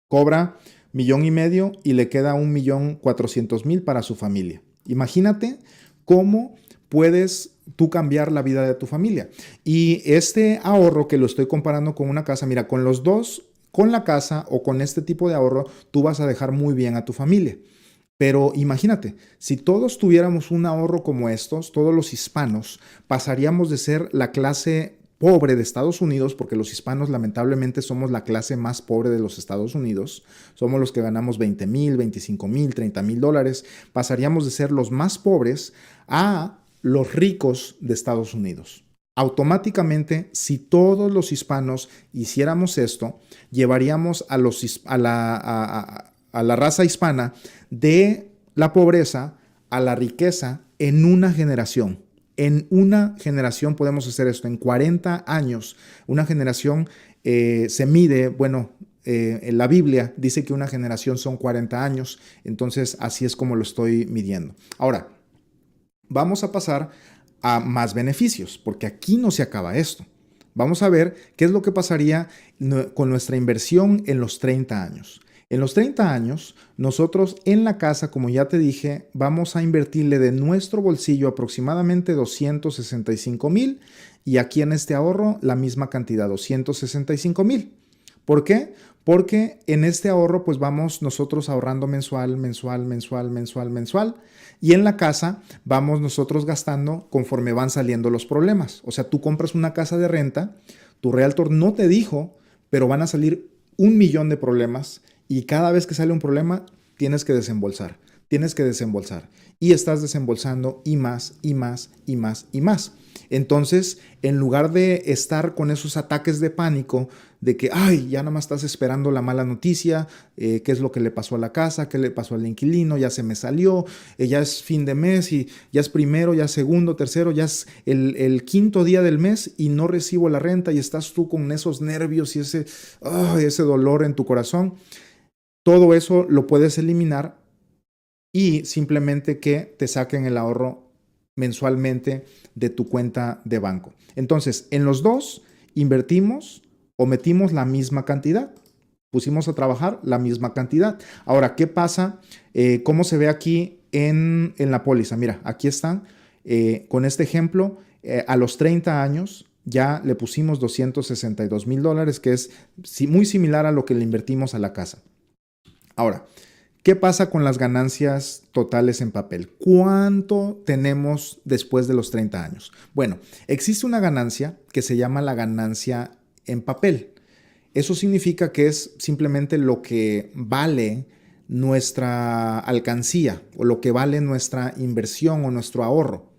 [SPEAKER 2] Cobra 1,500,000 y le queda 1,400,000 para su familia. Imagínate cómo puedes tú cambiar la vida de tu familia. Y este ahorro que lo estoy comparando con una casa, mira, con los dos, con la casa o con este tipo de ahorro, tú vas a dejar muy bien a tu familia. Pero imagínate, si todos tuviéramos un ahorro como estos, todos los hispanos, pasaríamos de ser la clase pobre de Estados Unidos, porque los hispanos lamentablemente somos la clase más pobre de los Estados Unidos, somos los que ganamos 20,000, 25,000, 30,000 dólares, pasaríamos de ser los más pobres a los ricos de Estados Unidos. Automáticamente, si todos los hispanos hiciéramos esto, llevaríamos a la raza hispana de la pobreza a la riqueza en una generación. En una generación podemos hacer esto, en 40 años. Una generación se mide, bueno, en la Biblia dice que una generación son 40 años, entonces así es como lo estoy midiendo. Ahora, vamos a pasar a más beneficios, porque aquí no se acaba esto. Vamos a ver qué es lo que pasaría con nuestra inversión en los 30 años. En los 30 años, nosotros en la casa, como ya te dije, vamos a invertirle de nuestro bolsillo aproximadamente 265,000 y aquí en este ahorro la misma cantidad, 265,000. ¿Por qué? Porque en este ahorro pues vamos nosotros ahorrando mensual y en la casa vamos nosotros gastando conforme van saliendo los problemas. O sea, tú compras una casa de renta, tu realtor no te dijo, pero van a salir 1,000,000 de problemas y cada vez que sale un problema tienes que desembolsar. tienes que desembolsar. Y estás desembolsando y más, y más, y más, y más. Entonces, en lugar de estar con esos ataques de pánico, de que, ay, ya nada más estás esperando la mala noticia, qué es lo que le pasó a la casa, qué le pasó al inquilino, ya se me salió, ya es fin de mes y ya es primero, ya es segundo, tercero, ya es el quinto día del mes y no recibo la renta y estás tú con esos nervios y ese dolor en tu corazón. Todo eso lo puedes eliminar y simplemente que te saquen el ahorro mensualmente de tu cuenta de banco. Entonces, en los dos invertimos o metimos la misma cantidad. Pusimos a trabajar la misma cantidad. Ahora, ¿qué pasa? ¿Cómo se ve aquí en la póliza? Mira, aquí están. Con este ejemplo, a los 30 años ya le pusimos $262,000, que es muy similar a lo que le invertimos a la casa. Ahora, ¿qué pasa con las ganancias totales en papel? ¿Cuánto tenemos después de los 30 años? Bueno, existe una ganancia que se llama la ganancia en papel. Eso significa que es simplemente lo que vale nuestra alcancía o lo que vale nuestra inversión o nuestro ahorro.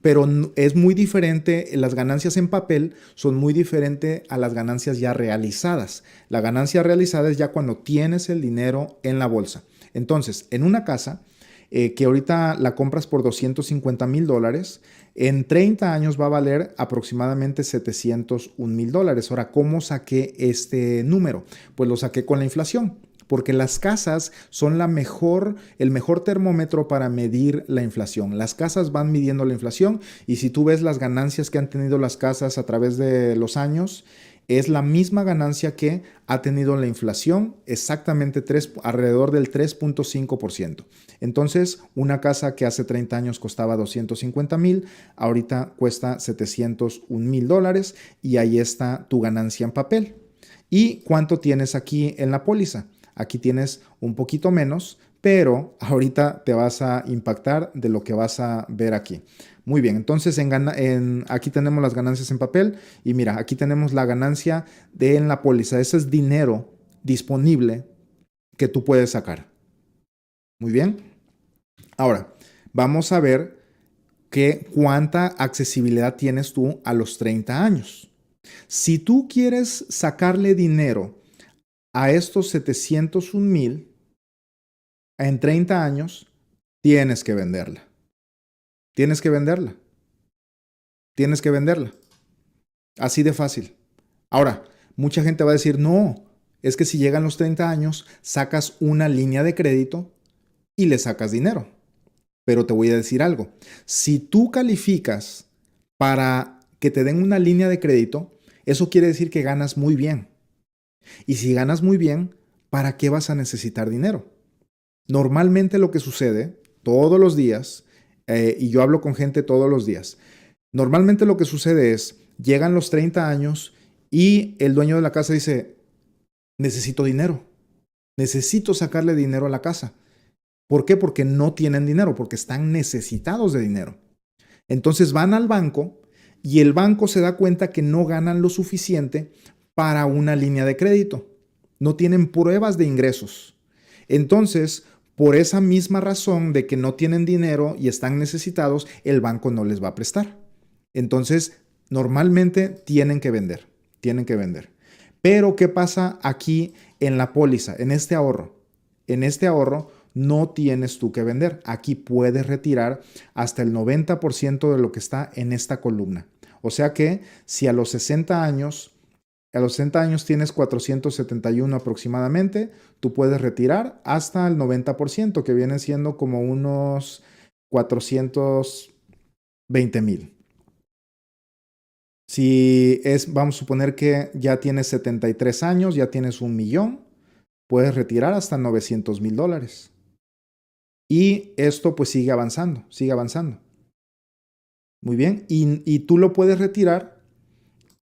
[SPEAKER 2] Pero es muy diferente, las ganancias en papel son muy diferentes a las ganancias ya realizadas. La ganancia realizada es ya cuando tienes el dinero en la bolsa. Entonces, en una casa que ahorita la compras por $250,000, en 30 años va a valer aproximadamente $701,000. Ahora, ¿cómo saqué este número? Pues lo saqué con la inflación. Porque las casas son el mejor termómetro para medir la inflación. Las casas van midiendo la inflación y si tú ves las ganancias que han tenido las casas a través de los años, es la misma ganancia que ha tenido la inflación, exactamente alrededor del 3.5%. Entonces, una casa que hace 30 años costaba $250,000, ahorita cuesta $701,000 y ahí está tu ganancia en papel. ¿Y cuánto tienes aquí en la póliza? Aquí tienes un poquito menos, pero ahorita te vas a impactar de lo que vas a ver aquí. Muy bien, entonces aquí tenemos las ganancias en papel y mira, aquí tenemos la ganancia en la póliza. Ese es dinero disponible que tú puedes sacar. Muy bien. Ahora, vamos a ver cuánta accesibilidad tienes tú a los 30 años. Si tú quieres sacarle dinero a estos 701,000 en 30 años, tienes que venderla. Tienes que venderla. Tienes que venderla. Así de fácil. Ahora, mucha gente va a decir, no, es que si llegan los 30 años, sacas una línea de crédito y le sacas dinero. Pero te voy a decir algo. Si tú calificas para que te den una línea de crédito, eso quiere decir que ganas muy bien. Y si ganas muy bien, ¿para qué vas a necesitar dinero? Normalmente lo que sucede todos los días, y yo hablo con gente todos los días, normalmente lo que sucede es, llegan los 30 años y el dueño de la casa dice, necesito dinero, necesito sacarle dinero a la casa. ¿Por qué? Porque no tienen dinero, porque están necesitados de dinero. Entonces van al banco y el banco se da cuenta que no ganan lo suficiente para una línea de crédito. No tienen pruebas de ingresos. Entonces, por esa misma razón de que no tienen dinero y están necesitados, el banco no les va a prestar. Entonces, normalmente tienen que vender. Pero, ¿qué pasa aquí en la póliza, en este ahorro? En este ahorro no tienes tú que vender. Aquí puedes retirar hasta el 90% de lo que está en esta columna. O sea que si a los 60 años tienes 471 aproximadamente, tú puedes retirar hasta el 90%, que viene siendo como unos 420,000. Vamos a suponer que ya tienes 73 años, ya tienes 1,000,000, puedes retirar hasta $900,000. Y esto pues sigue avanzando. Muy bien, y tú lo puedes retirar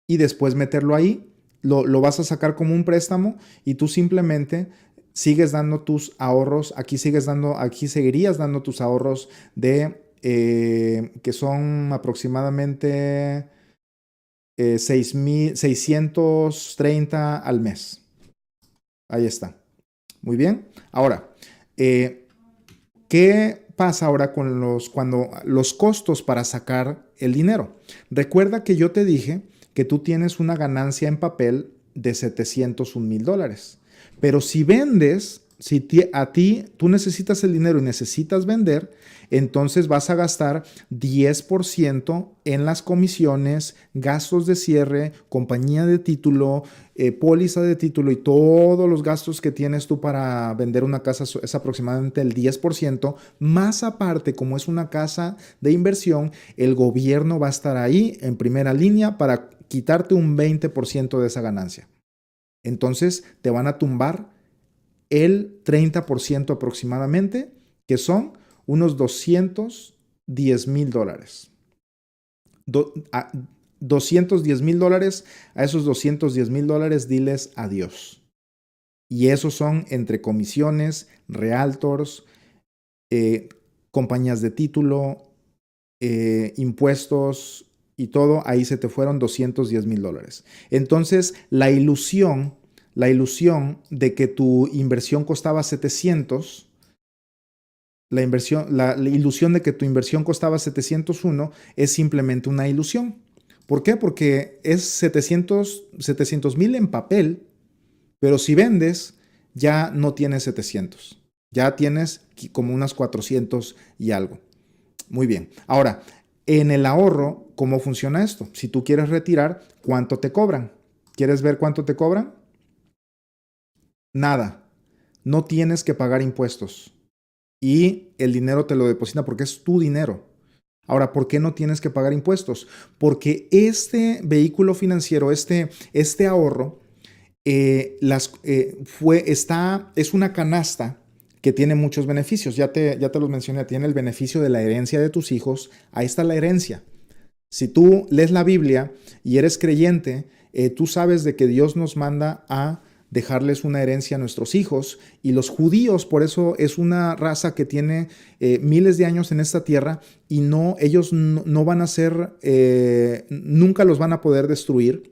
[SPEAKER 2] y después meterlo ahí. Lo vas a sacar como un préstamo y tú simplemente sigues dando tus ahorros, aquí seguirías dando tus ahorros que son aproximadamente 6,630 al mes. Ahí está. Muy bien. Ahora, ¿Qué pasa ahora con cuando los costos para sacar el dinero? Recuerda que yo te dije que tú tienes una ganancia en papel de $701,000. Pero si vendes, si a ti tú necesitas el dinero y necesitas vender, entonces vas a gastar 10% en las comisiones, gastos de cierre, compañía de título, póliza de título y todos los gastos que tienes tú para vender una casa es aproximadamente el 10%. Más aparte, como es una casa de inversión, el gobierno va a estar ahí en primera línea para quitarte un 20% de esa ganancia. Entonces te van a tumbar el 30% aproximadamente, que son unos $210,000. $210,000, a esos $210,000 diles adiós. Y esos son entre comisiones, realtors, compañías de título, impuestos y todo, ahí se te fueron $210,000. Entonces, la ilusión de que tu inversión costaba 700, la ilusión de que tu inversión costaba 701 es simplemente una ilusión. ¿Por qué? Porque es 700,000 en papel, pero si vendes ya no tienes 700, ya tienes como unas 400 y algo. Muy bien. Ahora, en el ahorro, ¿cómo funciona esto? Si tú quieres retirar, ¿cuánto te cobran? ¿Quieres ver cuánto te cobran? Nada. No tienes que pagar impuestos. Y el dinero te lo deposita porque es tu dinero. Ahora, ¿por qué no tienes que pagar impuestos? Porque este vehículo financiero, este ahorro, es una canasta que tiene muchos beneficios. Ya te los mencioné. Tiene el beneficio de la herencia de tus hijos. Ahí está la herencia. Si tú lees la Biblia y eres creyente, tú sabes de que Dios nos manda a dejarles una herencia a nuestros hijos, y los judíos, por eso es una raza que tiene miles de años en esta tierra, y ellos no van a ser, nunca los van a poder destruir.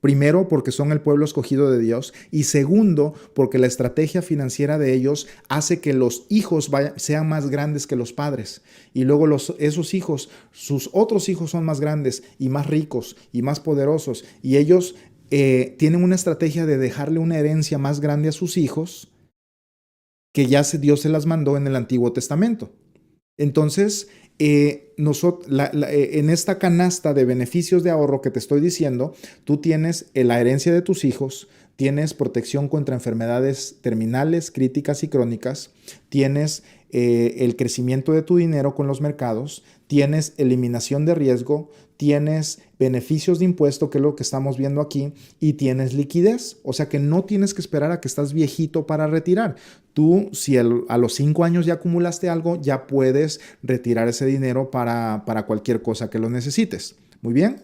[SPEAKER 2] Primero, porque son el pueblo escogido de Dios, y segundo, porque la estrategia financiera de ellos hace que los hijos sean más grandes que los padres, y luego esos hijos, sus otros hijos son más grandes y más ricos y más poderosos, y ellos tienen una estrategia de dejarle una herencia más grande a sus hijos que Dios se las mandó en el Antiguo Testamento. Entonces, en esta canasta de beneficios de ahorro que te estoy diciendo, tú tienes la herencia de tus hijos, tienes protección contra enfermedades terminales, críticas y crónicas, tienes el crecimiento de tu dinero con los mercados, tienes eliminación de riesgo, tienes beneficios de impuesto, que es lo que estamos viendo aquí, y tienes liquidez. O sea que no tienes que esperar a que estás viejito para retirar. Tú, si a los 5 años ya acumulaste algo, ya puedes retirar ese dinero para cualquier cosa que lo necesites. Muy bien.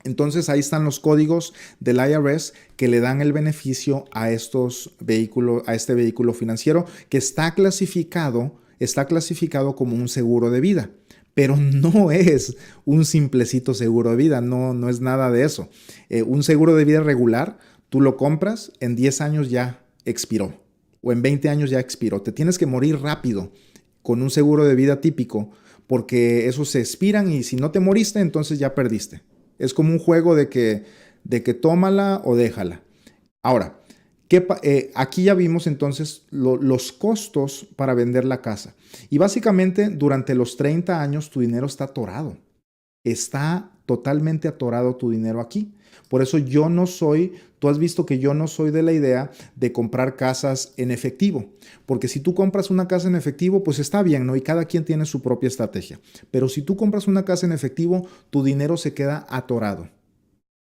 [SPEAKER 2] Entonces ahí están los códigos del IRS que le dan el beneficio a este vehículo financiero, que está clasificado como un seguro de vida. Pero no es un simplecito seguro de vida, no es nada de eso. Un seguro de vida regular, tú lo compras, en 10 años ya expiró, o en 20 años ya expiró. Te tienes que morir rápido con un seguro de vida típico, porque esos se expiran y si no te moriste, entonces ya perdiste. Es como un juego de que tómala o déjala. Ahora, aquí ya vimos entonces los costos para vender la casa. Y básicamente durante los 30 años tu dinero está atorado. Está totalmente atorado tu dinero aquí. Por eso tú has visto que yo no soy de la idea de comprar casas en efectivo. Porque si tú compras una casa en efectivo, pues está bien, ¿no? Y cada quien tiene su propia estrategia. Pero si tú compras una casa en efectivo, tu dinero se queda atorado.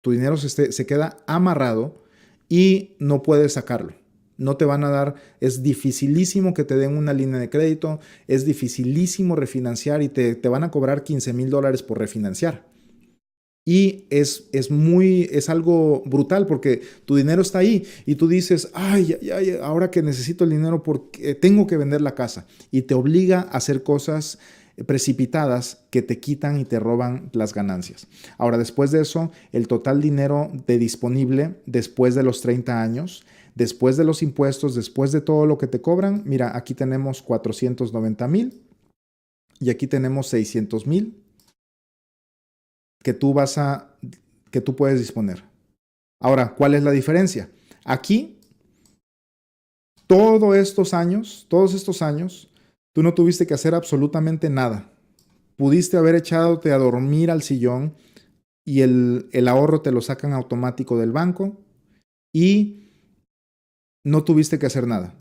[SPEAKER 2] Tu dinero se queda amarrado y no puedes sacarlo. No te van a dar, es dificilísimo que te den una línea de crédito, es dificilísimo refinanciar y te van a cobrar $15,000 por refinanciar. Y es algo brutal porque tu dinero está ahí y tú dices, ay, ahora que necesito el dinero porque tengo que vender la casa, y te obliga a hacer cosas precipitadas que te quitan y te roban las ganancias. Ahora, después de eso, el total dinero de disponible después de los 30 años, después de los impuestos, después de todo lo que te cobran, mira, aquí tenemos 490,000 y aquí tenemos 600,000 que tú puedes disponer. Ahora, ¿cuál es la diferencia? Aquí, todos estos años, tú no tuviste que hacer absolutamente nada. Pudiste haber echándote a dormir al sillón y el ahorro te lo sacan automático del banco y no tuviste que hacer nada.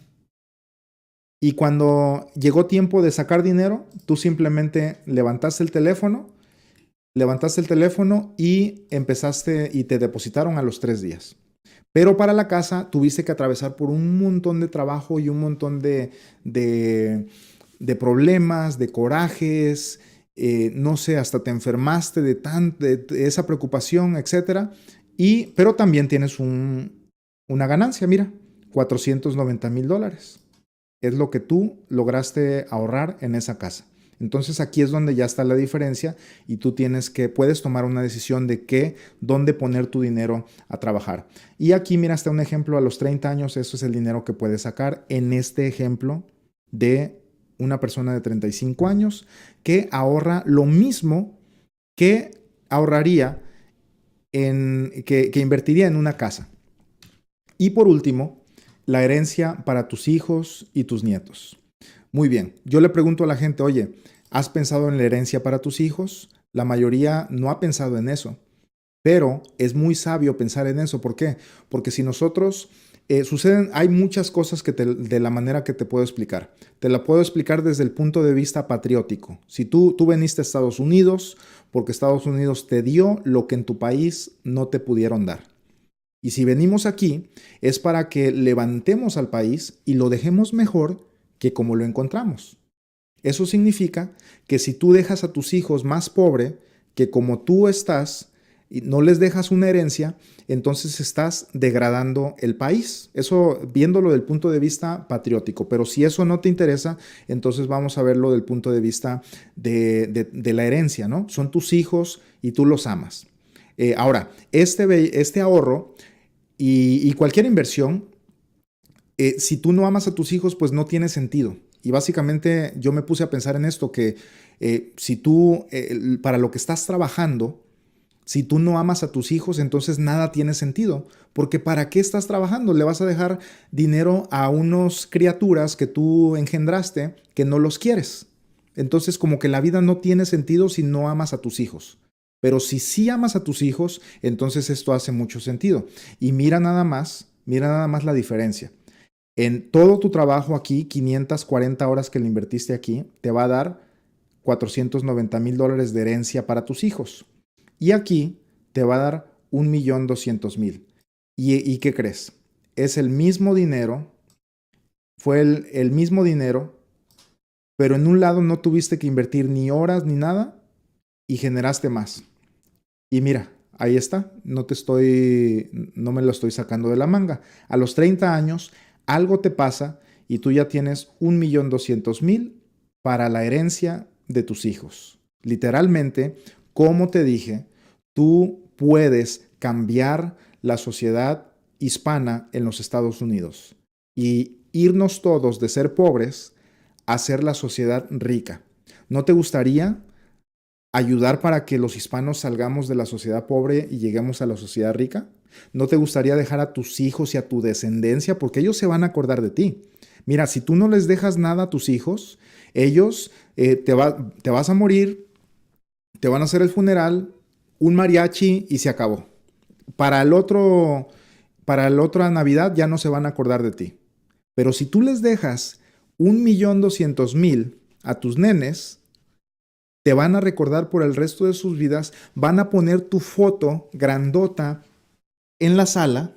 [SPEAKER 2] Y cuando llegó tiempo de sacar dinero, tú simplemente levantaste el teléfono y empezaste y te depositaron a los 3 días. Pero para la casa tuviste que atravesar por un montón de trabajo y un montón de problemas, de corajes, no sé, hasta te enfermaste de esa preocupación, etcétera. Pero también tienes una ganancia, mira, $490,000. Es lo que tú lograste ahorrar en esa casa. Entonces aquí es donde ya está la diferencia y tú puedes tomar una decisión de dónde poner tu dinero a trabajar. Y aquí mira, está un ejemplo a los 30 años, eso es el dinero que puedes sacar en este ejemplo de una persona de 35 años que ahorra lo mismo que ahorraría que invertiría en una casa. Y por último, la herencia para tus hijos y tus nietos. Muy bien, yo le pregunto a la gente, oye, ¿has pensado en la herencia para tus hijos? La mayoría no ha pensado en eso, pero es muy sabio pensar en eso. ¿Por qué? Porque si nosotros hay muchas cosas de la manera que te puedo explicar. Te la puedo explicar desde el punto de vista patriótico. Si tú veniste a Estados Unidos, porque Estados Unidos te dio lo que en tu país no te pudieron dar. Y si venimos aquí, es para que levantemos al país y lo dejemos mejor que como lo encontramos. Eso significa que si tú dejas a tus hijos más pobre que como tú estás y no les dejas una herencia, entonces estás degradando el país. Eso viéndolo del punto de vista patriótico. Pero si eso no te interesa, entonces vamos a verlo del punto de vista de la herencia, ¿no? Son tus hijos y tú los amas. Ahora, este ahorro y cualquier inversión, si tú no amas a tus hijos, pues no tiene sentido. Y básicamente yo me puse a pensar en esto, que si tú, para lo que estás trabajando, si tú no amas a tus hijos, entonces nada tiene sentido. Porque ¿para qué estás trabajando? Le vas a dejar dinero a unas criaturas que tú engendraste que no los quieres. Entonces como que la vida no tiene sentido si no amas a tus hijos. Pero si sí amas a tus hijos, entonces esto hace mucho sentido. Y mira nada más la diferencia. En todo tu trabajo aquí, 540 horas que le invertiste aquí, te va a dar $490,000 de herencia para tus hijos. Y aquí te va a dar 1,200,000. ¿Y qué crees? Es el mismo dinero, fue el mismo dinero, pero en un lado no tuviste que invertir ni horas ni nada y generaste más. Y mira, ahí está, no me lo estoy sacando de la manga. A los 30 años, algo te pasa y tú ya tienes 1,200,000 para la herencia de tus hijos. Literalmente, como te dije, tú puedes cambiar la sociedad hispana en los Estados Unidos y irnos todos de ser pobres a ser la sociedad rica. ¿No te gustaría ayudar para que los hispanos salgamos de la sociedad pobre y lleguemos a la sociedad rica? ¿No te gustaría dejar a tus hijos y a tu descendencia? Porque ellos se van a acordar de ti. Mira, si tú no les dejas nada a tus hijos, ellos te vas a morir, te van a hacer el funeral, un mariachi y se acabó. Para la otra Navidad ya no se van a acordar de ti. Pero si tú les dejas 1,200,000 a tus nenes, te van a recordar por el resto de sus vidas, van a poner tu foto grandota en la sala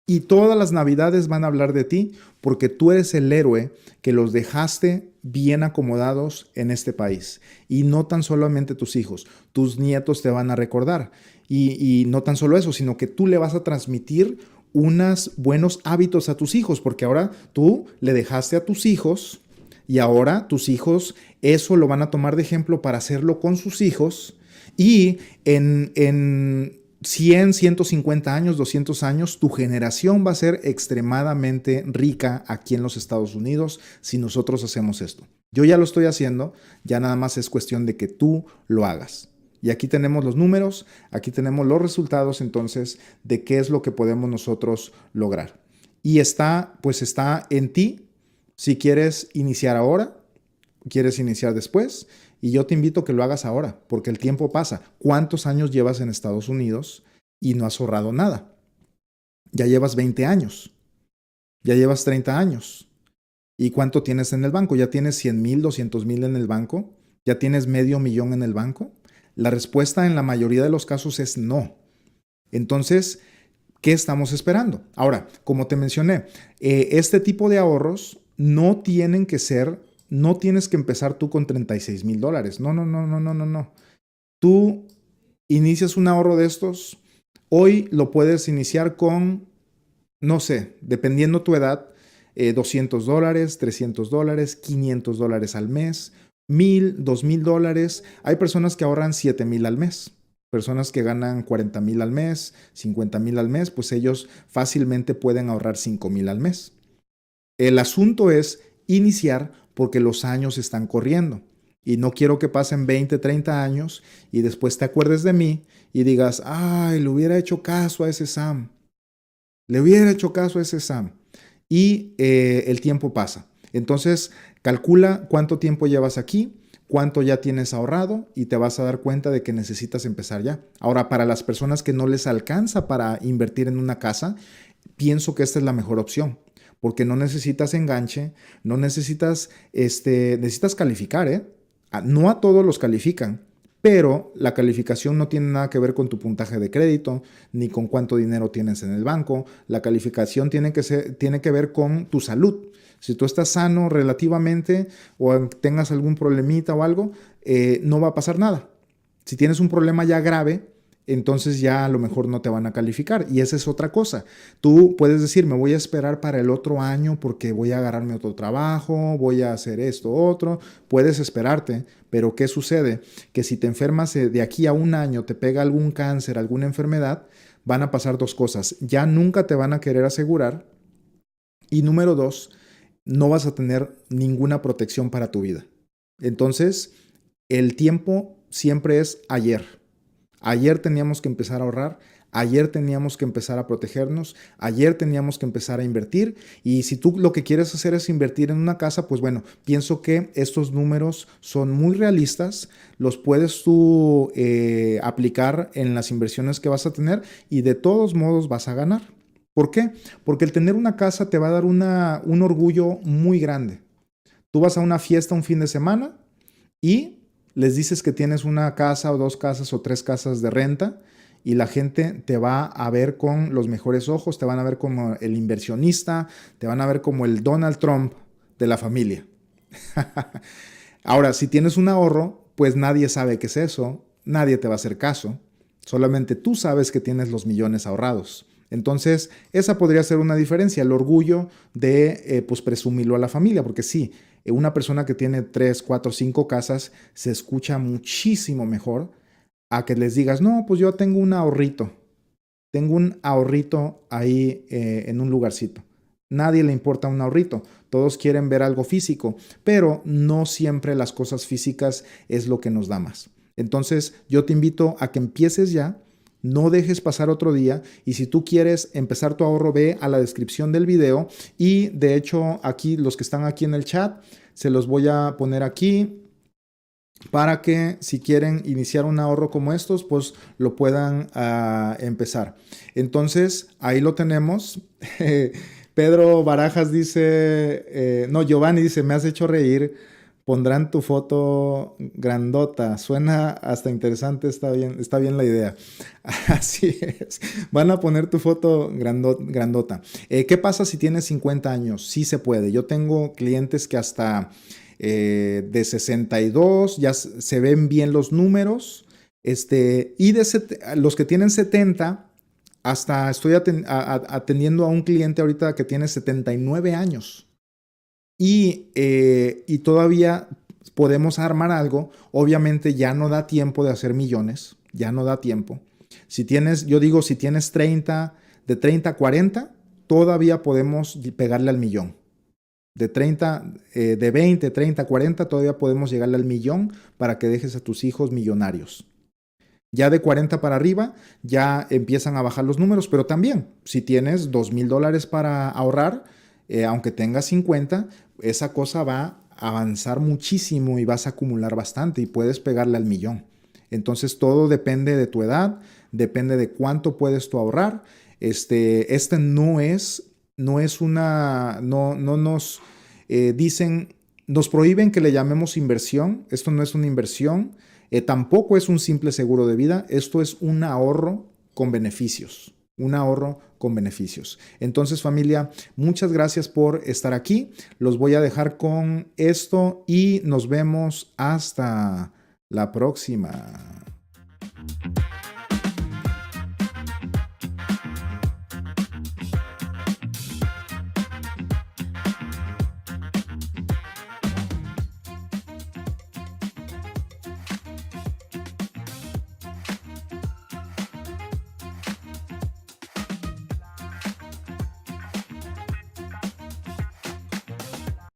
[SPEAKER 2] y todas las Navidades van a hablar de ti porque tú eres el héroe que los dejaste bien acomodados en este país. Y no tan solamente tus hijos, tus nietos te van a recordar. Y no tan solo eso, sino que tú le vas a transmitir unos buenos hábitos a tus hijos, porque ahora tú le dejaste a tus hijos Y ahora tus hijos eso lo van a tomar de ejemplo para hacerlo con sus hijos y en 100, 150 años, 200 años, tu generación va a ser extremadamente rica aquí en los Estados Unidos si nosotros hacemos esto. Yo ya lo estoy haciendo, ya nada más es cuestión de que tú lo hagas. Y aquí tenemos los números, aquí tenemos los resultados entonces de qué es lo que podemos nosotros lograr. Y pues está en ti si quieres iniciar ahora, quieres iniciar después. Y yo te invito a que lo hagas ahora, porque el tiempo pasa. ¿Cuántos años llevas en Estados Unidos y no has ahorrado nada? Ya llevas 20 años, ya llevas 30 años. ¿Y cuánto tienes en el banco? ¿Ya tienes 100,000, 200,000 en el banco? ¿Ya tienes $500,000 en el banco? La respuesta en la mayoría de los casos es no. Entonces, ¿qué estamos esperando? Ahora, como te mencioné, este tipo de ahorros no tienen que ser, no tienes que empezar tú con $36,000. No, no, no, no, no, no, no. Tú inicias un ahorro de estos, hoy lo puedes iniciar con, no sé, dependiendo tu edad, $200, $300, $500 al mes, $1,000, $2,000. Hay personas que ahorran $7,000 al mes. Personas que ganan $40,000 al mes, $50,000 al mes, pues ellos fácilmente pueden ahorrar $5,000 al mes. El asunto es iniciar porque los años están corriendo. Y no quiero que pasen 20, 30 años y después te acuerdes de mí y digas, ay, le hubiera hecho caso a ese Sam. Le hubiera hecho caso a ese Sam. Y el tiempo pasa. Entonces, calcula cuánto tiempo llevas aquí, cuánto ya tienes ahorrado y te vas a dar cuenta de que necesitas empezar ya. Ahora, para las personas que no les alcanza para invertir en una casa, pienso que esta es la mejor opción. Porque no necesitas enganche, no necesitas, necesitas calificar, ¿eh? No a todos los califican, pero la calificación no tiene nada que ver con tu puntaje de crédito, ni con cuánto dinero tienes en el banco. La calificación tiene que ver con tu salud. Si tú estás sano relativamente o tengas algún problemita o algo, no va a pasar nada. Si tienes un problema ya grave, entonces ya a lo mejor no te van a calificar. Y esa es otra cosa. Tú puedes decir, me voy a esperar para el otro año porque voy a agarrarme otro trabajo, voy a hacer esto, otro. Puedes esperarte, pero ¿qué sucede? Que si te enfermas de aquí a un año, te pega algún cáncer, alguna enfermedad, van a pasar dos cosas. Ya nunca te van a querer asegurar. Y número dos, no vas a tener ninguna protección para tu vida. Entonces, el tiempo siempre es ayer. Ayer teníamos que empezar a ahorrar, ayer teníamos que empezar a protegernos, ayer teníamos que empezar a invertir y si tú lo que quieres hacer es invertir en una casa, pues bueno, pienso que estos números son muy realistas, los puedes tú aplicar en las inversiones que vas a tener y de todos modos vas a ganar. ¿Por qué? Porque el tener una casa te va a dar un orgullo muy grande. Tú vas a una fiesta un fin de semana y les dices que tienes una casa o dos casas o tres casas de renta y la gente te va a ver con los mejores ojos, te van a ver como el inversionista, te van a ver como el Donald Trump de la familia. Ahora, si tienes un ahorro, pues nadie sabe qué es eso, nadie te va a hacer caso, solamente tú sabes que tienes los millones ahorrados. Entonces, esa podría ser una diferencia, el orgullo de pues presumirlo a la familia, porque sí, una persona que tiene 3, 4, 5 casas se escucha muchísimo mejor a que les digas, no, pues yo tengo un ahorrito ahí en un lugarcito. Nadie le importa un ahorrito, todos quieren ver algo físico, pero no siempre las cosas físicas es lo que nos da más. Entonces, yo te invito a que empieces ya. No dejes pasar otro día y si tú quieres empezar tu ahorro, ve a la descripción del video y de hecho aquí los que están aquí en el chat se los voy a poner aquí para que si quieren iniciar un ahorro como estos, pues lo puedan empezar. Entonces ahí lo tenemos. Pedro Barajas dice, no, Giovanni dice, me has hecho reír. Pondrán tu foto grandota. Suena hasta interesante, está bien la idea. Así es. Van a poner tu foto grandota. ¿Qué pasa si tienes 50 años? Sí se puede. Yo tengo clientes que hasta de 62 ya se ven bien los números. Y los que tienen 70, hasta estoy atendiendo a un cliente ahorita que tiene 79 años. y todavía podemos armar algo. Obviamente ya no da tiempo de hacer millones, ya no da tiempo. Si tienes, yo digo, si tienes 30, de 30 a 40, todavía podemos pegarle al millón. De 20, 30, 40, todavía podemos llegarle al millón para que dejes a tus hijos millonarios. Ya de 40 para arriba, ya empiezan a bajar los números, pero también, si tienes $2,000 para ahorrar, aunque tengas 50, esa cosa va a avanzar muchísimo y vas a acumular bastante y puedes pegarle al millón. Entonces todo depende de tu edad, depende de cuánto puedes tú ahorrar. No nos dicen, nos prohíben que le llamemos inversión. Esto no es una inversión, tampoco es un simple seguro de vida. Esto es un ahorro con beneficios. Un ahorro con beneficios. Entonces, familia, muchas gracias por estar aquí. Los voy a dejar con esto y nos vemos hasta la próxima.